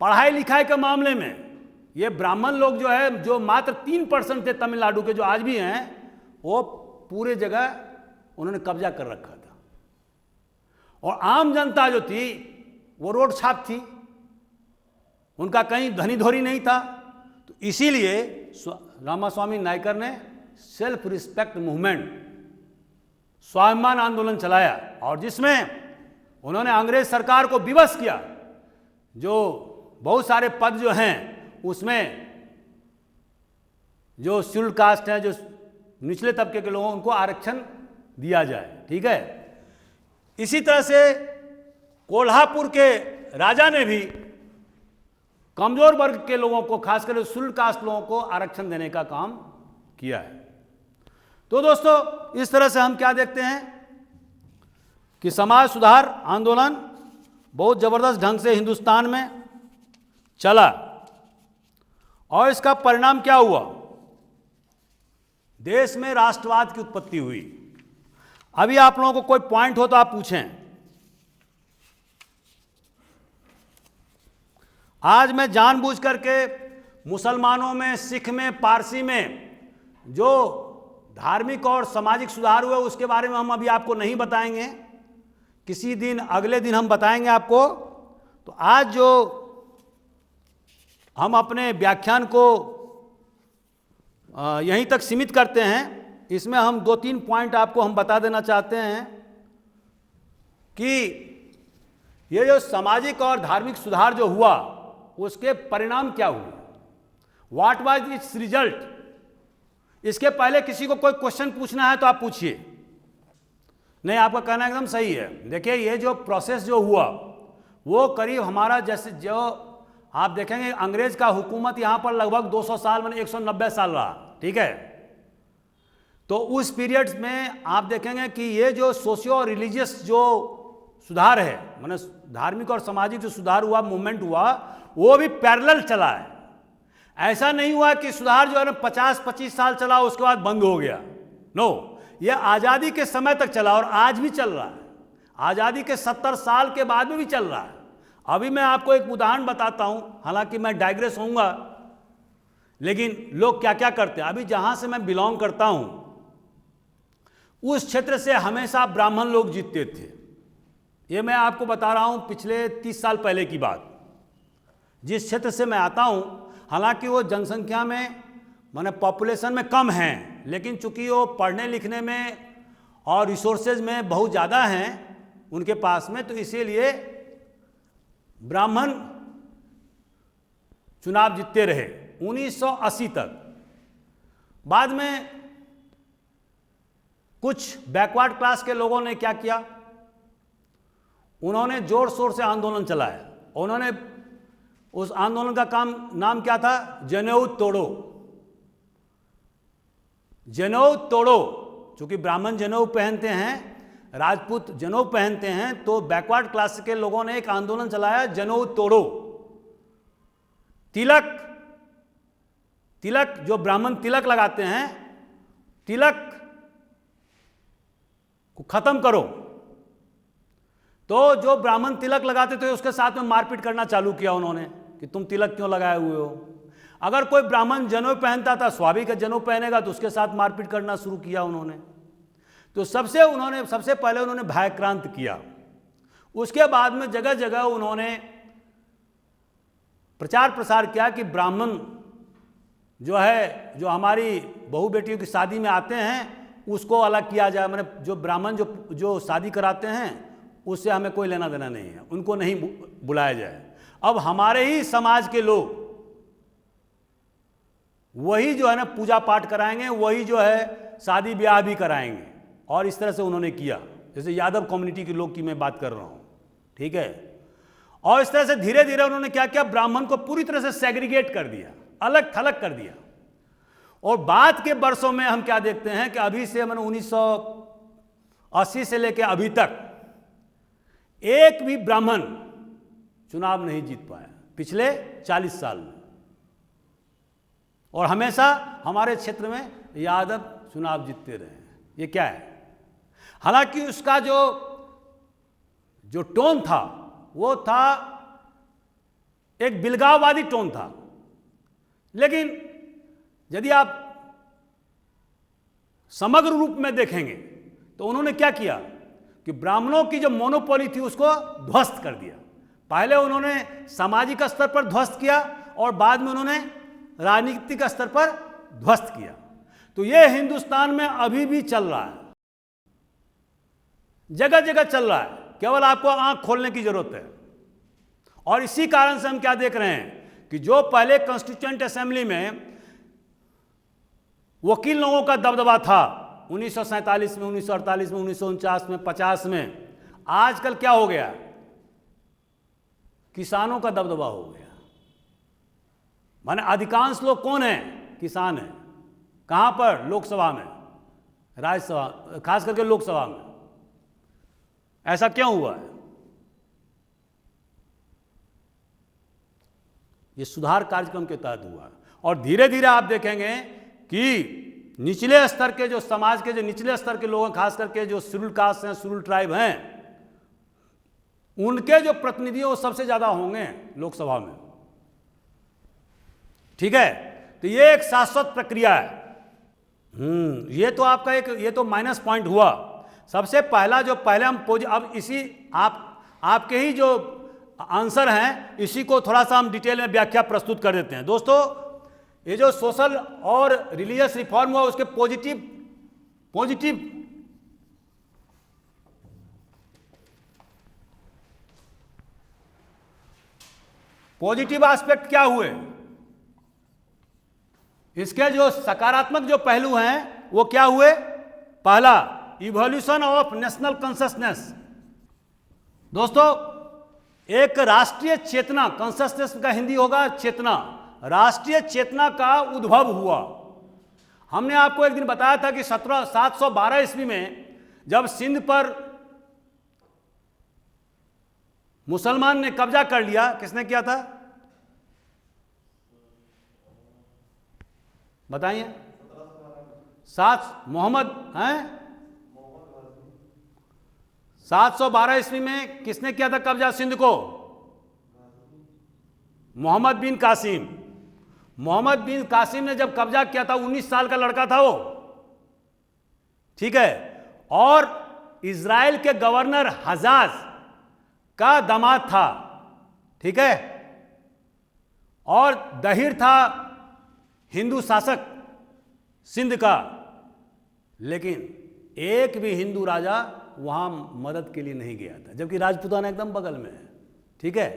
पढ़ाई लिखाई के मामले में, ये ब्राह्मण लोग जो है, जो मात्र 3% थे तमिलनाडु के, जो आज भी हैं, वो पूरे जगह उन्होंने कब्जा कर रखा था। और आम जनता जो थी वो रोड छाप थी, उनका कहीं धनी धोरी नहीं था। तो इसीलिए रामास्वामी नायकर ने सेल्फ रिस्पेक्ट मूवमेंट, स्वाभिमान आंदोलन चलाया, और जिसमें उन्होंने अंग्रेज सरकार को विवश किया। जो बहुत सारे पद जो हैं उसमें जो शेड्यूल्ड कास्ट है, जो निचले तबके के लोगों, उनको आरक्षण दिया जाए, ठीक है। इसी तरह से कोल्हापुर के राजा ने भी कमजोर वर्ग के लोगों को, खासकर शेड्यूल्ड कास्ट लोगों को आरक्षण देने का काम किया है। तो दोस्तों, इस तरह से हम क्या देखते हैं कि समाज सुधार आंदोलन बहुत जबरदस्त ढंग से हिंदुस्तान में चला, और इसका परिणाम क्या हुआ, देश में राष्ट्रवाद की उत्पत्ति हुई। अभी आप लोगों को कोई पॉइंट हो तो आप पूछें। आज मैं जानबूझ करके मुसलमानों में, सिख में, पारसी में जो धार्मिक और सामाजिक सुधार हुए उसके बारे में हम अभी आपको नहीं बताएंगे, किसी दिन, अगले दिन हम बताएंगे आपको। तो आज जो हम अपने व्याख्यान को यहीं तक सीमित करते हैं, इसमें हम 2-3 पॉइंट आपको हम बता देना चाहते हैं कि ये जो सामाजिक और धार्मिक सुधार जो हुआ उसके परिणाम क्या हुए, व्हाट वाज इट्स रिजल्ट। इसके पहले किसी को कोई क्वेश्चन पूछना है तो आप पूछिए। नहीं, आपका कहना एकदम सही है। देखिए, ये जो प्रोसेस जो हुआ वो करीब हमारा, जैसे जो आप देखेंगे अंग्रेज का हुकूमत यहाँ पर लगभग 200 साल, मैंने 190 साल रहा, ठीक है। तो उस पीरियड्स में आप देखेंगे कि ये जो सोशियो और रिलीजियस जो सुधार है, माने धार्मिक और सामाजिक जो सुधार हुआ, मूवमेंट हुआ, वो भी पैरेलल चला है। ऐसा नहीं हुआ कि सुधार जो है ना 50-25 साल चला उसके बाद बंद हो गया। नो, ये आज़ादी के समय तक चला और आज भी चल रहा है। आज़ादी के 70 साल के बाद में भी चल रहा है। अभी मैं आपको एक उदाहरण बताता हूं, हालांकि मैं डाइग्रेस होऊंगा, लेकिन लोग क्या क्या करते हैं। अभी जहां से मैं बिलोंग करता हूं उस क्षेत्र से हमेशा ब्राह्मण लोग जीतते थे। ये मैं आपको बता रहा हूं पिछले 30 साल पहले की बात। जिस क्षेत्र से मैं आता हूं, हालांकि वो जनसंख्या में, माने पॉपुलेशन में कम हैं, लेकिन चूंकि वो पढ़ने लिखने में और रिसोर्सेज में बहुत ज़्यादा हैं उनके पास में, तो इसीलिए ब्राह्मण चुनाव जीतते रहे 1980 तक। बाद में कुछ बैकवर्ड क्लास के लोगों ने क्या किया, उन्होंने जोर शोर से आंदोलन चलाया। उन्होंने उस आंदोलन का नाम क्या था, जनेऊ तोड़ो। जनेऊ तोड़ो, चूंकि ब्राह्मण जनेऊ पहनते हैं, राजपूत जनेऊ पहनते हैं, तो बैकवर्ड क्लास के लोगों ने एक आंदोलन चलाया, जनेऊ तोड़ो। तिलक जो ब्राह्मण तिलक लगाते हैं, तिलक को खत्म करो। तो जो ब्राह्मण तिलक लगाते थे उसके साथ में मारपीट करना चालू किया उन्होंने कि तुम तिलक क्यों लगाए हुए हो। अगर कोई ब्राह्मण जनेऊ पहनता था, स्वाभाविक है जनेऊ पहनेगा, तो उसके साथ मारपीट करना शुरू किया उन्होंने। तो सबसे पहले उन्होंने भयक्रांत किया। उसके बाद में जगह जगह उन्होंने प्रचार प्रसार किया कि ब्राह्मण जो है, जो हमारी बहू बेटियों की शादी में आते हैं, उसको अलग किया जाए। मैंने जो ब्राह्मण जो शादी कराते हैं उससे हमें कोई लेना देना नहीं है, उनको नहीं बुलाया जाए। अब हमारे ही समाज के लोग वही जो है ना पूजा पाठ कराएंगे, वही जो है शादी ब्याह भी कराएंगे, और इस तरह से उन्होंने किया। जैसे यादव कम्युनिटी के लोग की मैं बात कर रहा हूं, ठीक है। और इस तरह से धीरे धीरे उन्होंने क्या किया, ब्राह्मण को पूरी तरह से सेग्रीगेट कर दिया, अलग थलग कर दिया। और बाद के वर्षों में हम क्या देखते हैं कि अभी से मैंने 1980 से लेकर अभी तक एक भी ब्राह्मण चुनाव नहीं जीत पाया पिछले 40 साल में, और हमेशा हमारे क्षेत्र में यादव चुनाव जीतते रहे। ये क्या है? हालांकि उसका जो टोन था वो था एक बिलगाववादी टोन था, लेकिन यदि आप समग्र रूप में देखेंगे तो उन्होंने क्या किया कि ब्राह्मणों की जो मोनोपोली थी उसको ध्वस्त कर दिया। पहले उन्होंने सामाजिक स्तर पर ध्वस्त किया और बाद में उन्होंने राजनीतिक स्तर पर ध्वस्त किया। तो यह हिंदुस्तान में अभी भी चल रहा है, जगह जगह चल रहा है, केवल आपको आंख खोलने की जरूरत है। और इसी कारण से हम क्या देख रहे हैं कि जो पहले कॉन्स्टिट्यूएंट असेंबली में वकील लोगों का दबदबा था 1947 में, 1948 में, 1949 में, 50 में, आजकल क्या हो गया? किसानों का दबदबा हो गया। माने अधिकांश लोग कौन हैं? किसान हैं। कहां पर? लोकसभा में, राज्यसभा, खास करके लोकसभा में। ऐसा क्यों हुआ है? ये सुधार कार्यक्रम के तहत हुआ है। और धीरे धीरे आप देखेंगे कि निचले स्तर के जो समाज के जो निचले स्तर के लोग हैं, खास करके जो शेड्यूल कास्ट हैं, शेड्यूल ट्राइब हैं, उनके जो प्रतिनिधि वो सबसे ज्यादा होंगे लोकसभा में, ठीक है। तो ये एक शाश्वत प्रक्रिया है। ये तो आपका ये तो माइनस पॉइंट हुआ। सबसे पहला जो पहले हम अब इसी आपके ही जो आंसर हैं इसी को थोड़ा सा हम डिटेल में व्याख्या प्रस्तुत कर देते हैं। दोस्तों, ये जो सोशल और रिलीजियस रिफॉर्म हुआ उसके पॉजिटिव एस्पेक्ट क्या हुए, इसके जो सकारात्मक जो पहलू हैं वो क्या हुए? पहला, इवोल्यूशन ऑफ नेशनल कॉन्शसनेस। दोस्तों, एक राष्ट्रीय चेतना, कॉन्शसनेस का हिंदी होगा चेतना, राष्ट्रीय चेतना का उद्भव हुआ। हमने आपको एक दिन बताया था कि 712 ईस्वी में जब सिंध पर मुसलमान ने कब्जा कर लिया, किसने किया था बताइए? मोहम्मद हैं 712 ईस्वी में किसने किया था कब्जा सिंध को? मोहम्मद बिन कासिम। मोहम्मद बिन कासिम ने जब कब्जा किया था, 19 साल का लड़का था वो, ठीक है। और इजराइल के गवर्नर हजाज का दामाद था, ठीक है। और दहिर था हिंदू शासक सिंध का, लेकिन एक भी हिंदू राजा वहां मदद के लिए नहीं गया था, जबकि राजपूताना एकदम बगल में है, ठीक है।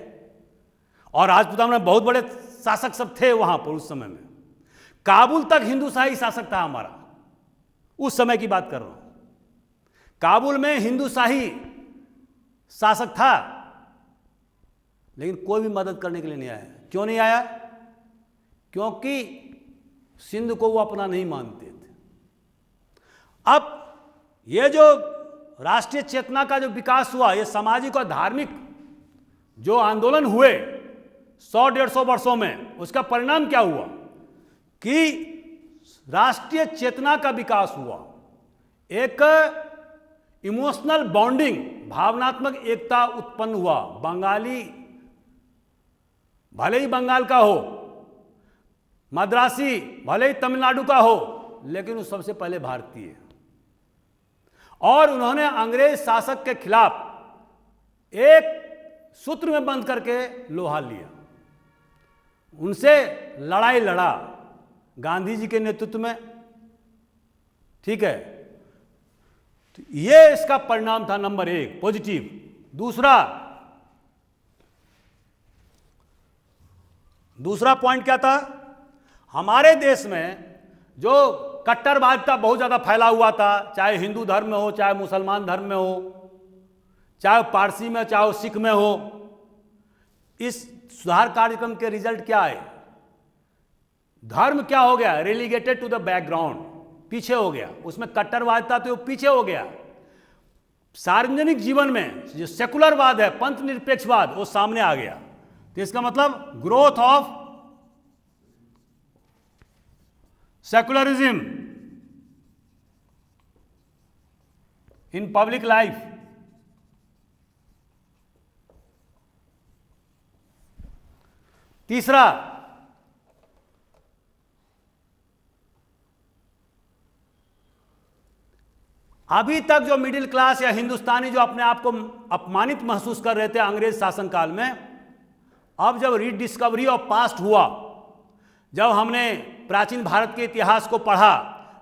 और राजपूताना में बहुत बड़े शासक सब थे वहां पर उस समय में। काबुल तक हिंदूशाही शासक था हमारा, उस समय की बात कर रहा हूं। काबुल में हिंदूशाही शासक था, लेकिन कोई भी मदद करने के लिए नहीं आया। क्यों नहीं आया? क्योंकि सिंध को वो अपना नहीं मानते थे। अब ये जो राष्ट्रीय चेतना का जो विकास हुआ, ये सामाजिक और धार्मिक जो आंदोलन हुए 100-150 वर्षों में, उसका परिणाम क्या हुआ कि राष्ट्रीय चेतना का विकास हुआ, एक इमोशनल बॉन्डिंग, भावनात्मक एकता उत्पन्न हुआ। बंगाली भले ही बंगाल का हो, मद्रासी भले ही तमिलनाडु का हो, लेकिन वो सबसे पहले भारतीय है। और उन्होंने अंग्रेज शासक के खिलाफ एक सूत्र में बंद करके लोहा लिया, उनसे लड़ाई लड़ा गांधी जी के नेतृत्व में। ठीक है, तो ये इसका परिणाम था नंबर 1 पॉजिटिव। दूसरा पॉइंट क्या था? हमारे देश में जो कट्टरवादिता बहुत ज्यादा फैला हुआ था, चाहे हिंदू धर्म में हो, चाहे मुसलमान धर्म में हो, चाहे पारसी में, चाहे सिख में हो, इस सुधार कार्यक्रम के रिजल्ट क्या है? धर्म क्या हो गया? रेलीगेटेड टू द बैकग्राउंड, पीछे हो गया। उसमें कट्टरवादिता तो पीछे हो गया। सार्वजनिक जीवन में जो सेकुलरवाद है, पंथ निरपेक्षवाद, वो सामने आ गया। तो इसका मतलब growth of secularism in public life. तीसरा, अभी तक जो मिडिल क्लास या हिंदुस्तानी जो अपने आप को अपमानित महसूस कर रहे थे अंग्रेज शासनकाल में, अब जब रीडिस्कवरी ऑफ पास्ट हुआ, जब हमने प्राचीन भारत के इतिहास को पढ़ा,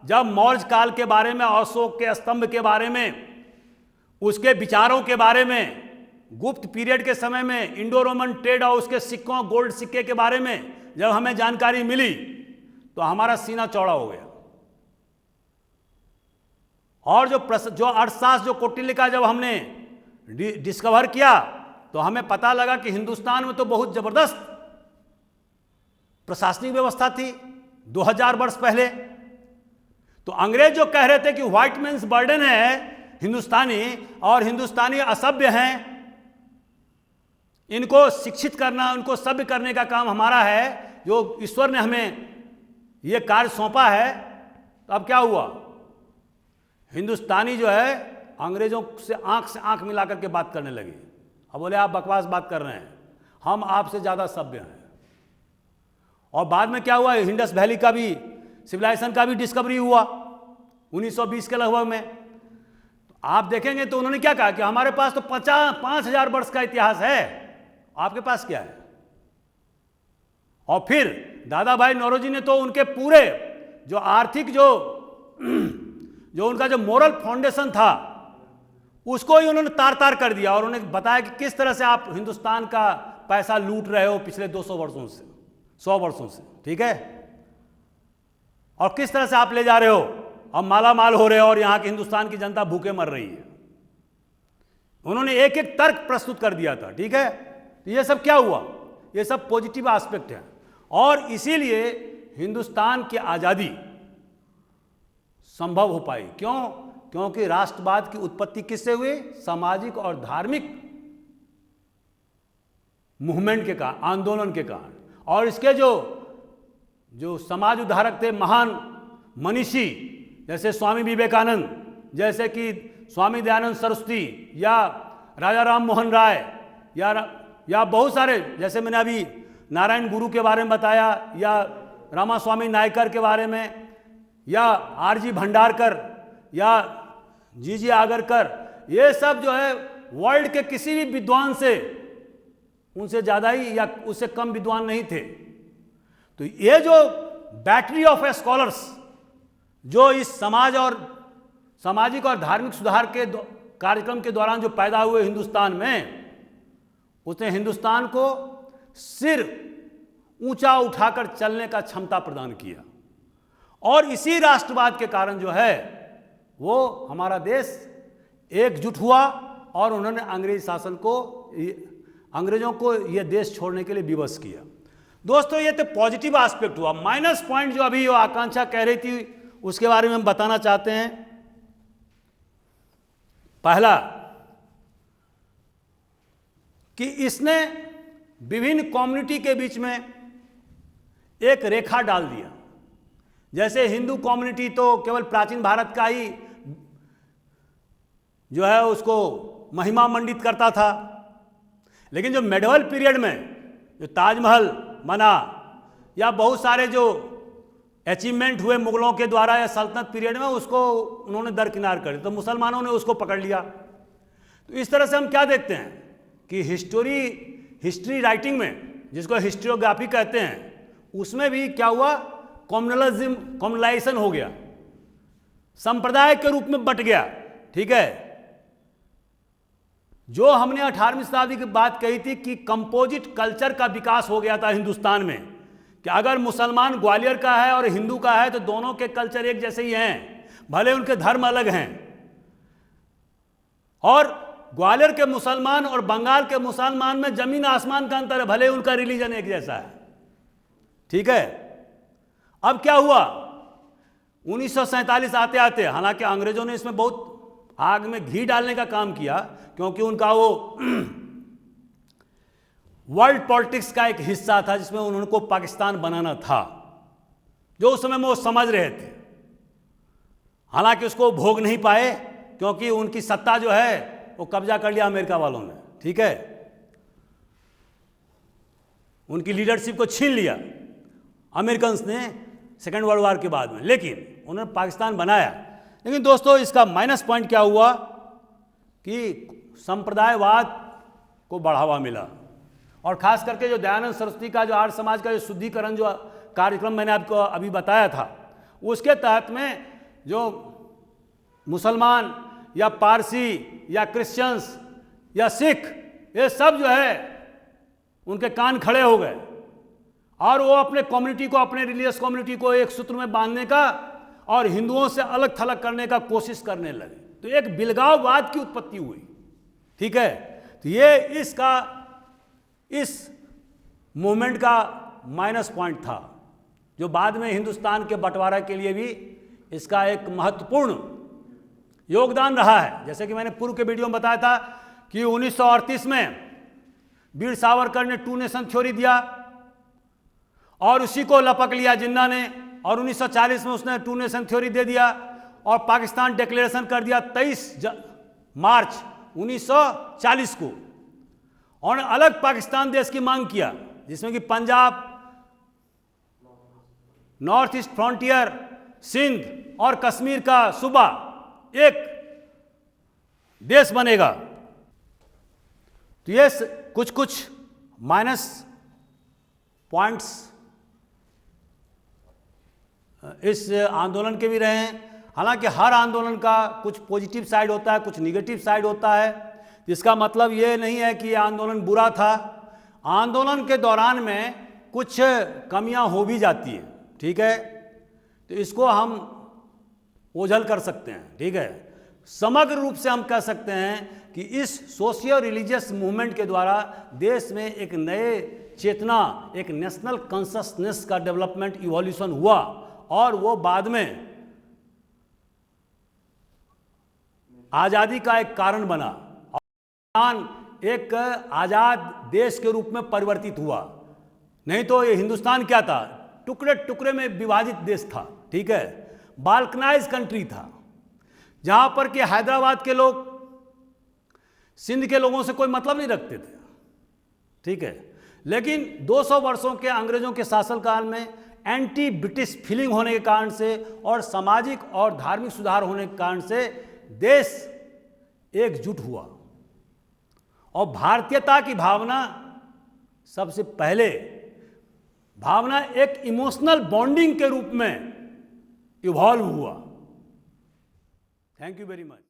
जब मौर्य काल के बारे में, अशोक के स्तंभ के बारे में, उसके विचारों के बारे में, गुप्त पीरियड के समय में इंडो रोमन ट्रेड और उसके सिक्कों, गोल्ड सिक्के के बारे में जब हमें जानकारी मिली, तो हमारा सीना चौड़ा हो गया। और जो अर्थशास्त्र, जो कौटिल्य जब हमने डिस्कवर किया, तो हमें पता लगा कि हिंदुस्तान में तो बहुत जबरदस्त प्रशासनिक व्यवस्था थी 2000 वर्ष पहले। तो अंग्रेज जो कह रहे थे कि व्हाइट मैन्स बर्डन है हिंदुस्तानी, और हिंदुस्तानी असभ्य हैं, इनको शिक्षित करना, उनको सभ्य करने का काम हमारा है, जो ईश्वर ने हमें ये कार्य सौंपा है। तो अब क्या हुआ? हिंदुस्तानी जो है अंग्रेजों से आंख मिला करके बात करने लगे। अब बोले आप बकवास बात कर रहे हैं, हम आपसे ज़्यादा सभ्य हैं। और बाद में क्या हुआ? इंडस वैली का भी, सिविलाइजेशन का भी डिस्कवरी हुआ 1920 के लगभग में। तो आप देखेंगे तो उन्होंने क्या कहा कि हमारे पास तो 5000 वर्ष का इतिहास है, आपके पास क्या है? और फिर दादा भाई नौरोजी ने तो उनके पूरे जो आर्थिक जो उनका जो मोरल फाउंडेशन था, उसको ही उन्होंने तार तार कर दिया, और उन्होंने बताया कि किस तरह से आप हिंदुस्तान का पैसा लूट रहे हो पिछले 200 वर्षों से, 100 वर्षों से। ठीक है, और किस तरह से आप ले जा रहे हो, अब माला माल हो रहे हो, और यहां की हिंदुस्तान की जनता भूखे मर रही है। उन्होंने एक एक तर्क प्रस्तुत कर दिया था। ठीक है, तो ये सब क्या हुआ? ये सब पॉजिटिव एस्पेक्ट है। और इसीलिए हिंदुस्तान की आज़ादी संभव हो पाई। क्यों? क्योंकि राष्ट्रवाद की उत्पत्ति किससे हुई? सामाजिक और धार्मिक मूवमेंट के कारण, आंदोलन के कारण। और इसके जो समाज उद्धारक थे, महान मनीषी, जैसे स्वामी विवेकानंद, जैसे कि स्वामी दयानंद सरस्वती, या राजा राम मोहन राय, या बहुत सारे, जैसे मैंने अभी नारायण गुरु के बारे में बताया, या रामास्वामी नायकर के बारे में, या आरजी भंडारकर, या जीजी आगरकर, ये सब जो है वर्ल्ड के किसी भी विद्वान से, उनसे ज़्यादा ही या उससे कम विद्वान नहीं थे। तो ये जो बैटरी ऑफ स्कॉलर्स जो इस सामाजिक और धार्मिक सुधार के कार्यक्रम के दौरान जो पैदा हुए हिंदुस्तान में, उसने हिंदुस्तान को सिर ऊंचा उठाकर चलने का क्षमता प्रदान किया। और इसी राष्ट्रवाद के कारण जो है वो हमारा देश एकजुट हुआ, और उन्होंने अंग्रेज शासन को, अंग्रेजों को यह देश छोड़ने के लिए विवश किया। दोस्तों, ये तो पॉजिटिव एस्पेक्ट हुआ। माइनस पॉइंट जो अभी आकांक्षा कह रही थी, उसके बारे में हम बताना चाहते हैं। पहला कि इसने विभिन्न कम्युनिटी के बीच में एक रेखा डाल दिया। जैसे हिंदू कम्युनिटी तो केवल प्राचीन भारत का ही जो है उसको महिमा मंडित करता था, लेकिन जो मेडिवल पीरियड में जो ताजमहल बना, या बहुत सारे जो अचीवमेंट हुए मुगलों के द्वारा या सल्तनत पीरियड में, उसको उन्होंने दरकिनार कर दिया, तो मुसलमानों ने उसको पकड़ लिया। तो इस तरह से हम क्या देखते हैं कि हिस्ट्री राइटिंग में, जिसको हिस्ट्रियोग्राफी कहते हैं, उसमें भी क्या हुआ, कॉम्युनलाइजेशन हो गया, संप्रदाय के रूप में बट गया। ठीक है, जो हमने 18वीं शताब्दी की बात कही थी कि कंपोजिट कल्चर का विकास हो गया था हिंदुस्तान में, कि अगर मुसलमान ग्वालियर का है और हिंदू का है तो दोनों के कल्चर एक जैसे ही हैं, भले उनके धर्म अलग हैं। और ग्वालियर के मुसलमान और बंगाल के मुसलमान में जमीन आसमान का अंतर है, भले उनका रिलीजन एक जैसा है। ठीक है, अब क्या हुआ, 1947 आते आते, हालांकि अंग्रेजों ने इसमें बहुत आग में घी डालने का काम किया, क्योंकि उनका वो वर्ल्ड पॉलिटिक्स का एक हिस्सा था जिसमें उनको पाकिस्तान बनाना था, जो उस समय में वो समझ रहे थे। हालांकि उसको भोग नहीं पाए, क्योंकि उनकी सत्ता जो है वो कब्जा कर लिया अमेरिका वालों ने। ठीक है, उनकी लीडरशिप को छीन लिया अमेरिकन ने सेकेंड वर्ल्ड वॉर के बाद में, लेकिन उन्होंने पाकिस्तान बनाया। लेकिन दोस्तों, इसका माइनस पॉइंट क्या हुआ कि संप्रदायवाद को बढ़ावा मिला, और खास करके जो दयानंद सरस्वती का जो आर्य समाज का जो शुद्धिकरण जो कार्यक्रम मैंने आपको अभी बताया था, उसके तहत में जो मुसलमान या पारसी या क्रिश्चियंस या सिख, ये सब जो है उनके कान खड़े हो गए, और वो अपने कम्युनिटी को, अपने रिलीजियस कम्युनिटी को एक सूत्र में बांधने का और हिंदुओं से अलग थलग करने का कोशिश करने लगे। तो एक बिलगाववाद की उत्पत्ति हुई। ठीक है, तो ये इस मूवमेंट का माइनस पॉइंट था, जो बाद में हिंदुस्तान के बंटवारा के लिए भी इसका एक महत्वपूर्ण योगदान रहा है। जैसे कि मैंने पूर्व के वीडियो में बताया था कि 1938 में वीर सावरकर ने 2 नेशन थ्योरी दिया, और उसी को लपक लिया जिन्ना ने, और 1940 में उसने 2 नेशन थ्योरी दे दिया, और पाकिस्तान डिक्लेरेशन कर दिया 23 मार्च 1940 को, और अलग पाकिस्तान देश की मांग किया, जिसमें कि Punjab, north east frontier, Sindh और कश्मीर का सूबा एक देश बनेगा। तो ये कुछ माइनस पॉइंट्स इस आंदोलन के भी रहे हैं। हालांकि हर आंदोलन का कुछ पॉजिटिव साइड होता है, कुछ निगेटिव साइड होता है। इसका मतलब ये नहीं है कि ये आंदोलन बुरा था। आंदोलन के दौरान में कुछ कमियां हो भी जाती हैं। ठीक है, तो इसको हम ओझल कर सकते हैं। ठीक है, समग्र रूप से हम कह सकते हैं कि इस सोशियो रिलीजियस मूवमेंट के द्वारा देश में एक नए चेतना, एक नेशनल कॉन्शसनेस का डेवलपमेंट, इवोल्यूशन हुआ, और वो बाद में आज़ादी का एक कारण बना, और एक आज़ाद देश के रूप में परिवर्तित हुआ। नहीं तो ये हिंदुस्तान क्या था, टुकड़े टुकड़े में विभाजित देश था। ठीक है, बाल्कनाइज कंट्री था, जहां पर कि हैदराबाद के लोग सिंध के लोगों से कोई मतलब नहीं रखते थे। ठीक है, लेकिन 200 वर्षों के अंग्रेजों के शासनकाल में एंटी ब्रिटिश फीलिंग होने के कारण से और सामाजिक और धार्मिक सुधार होने के कारण से देश एकजुट हुआ, और भारतीयता की भावना सबसे पहले भावना एक इमोशनल बॉन्डिंग के रूप में इवॉल्व हुआ। Thank you very much.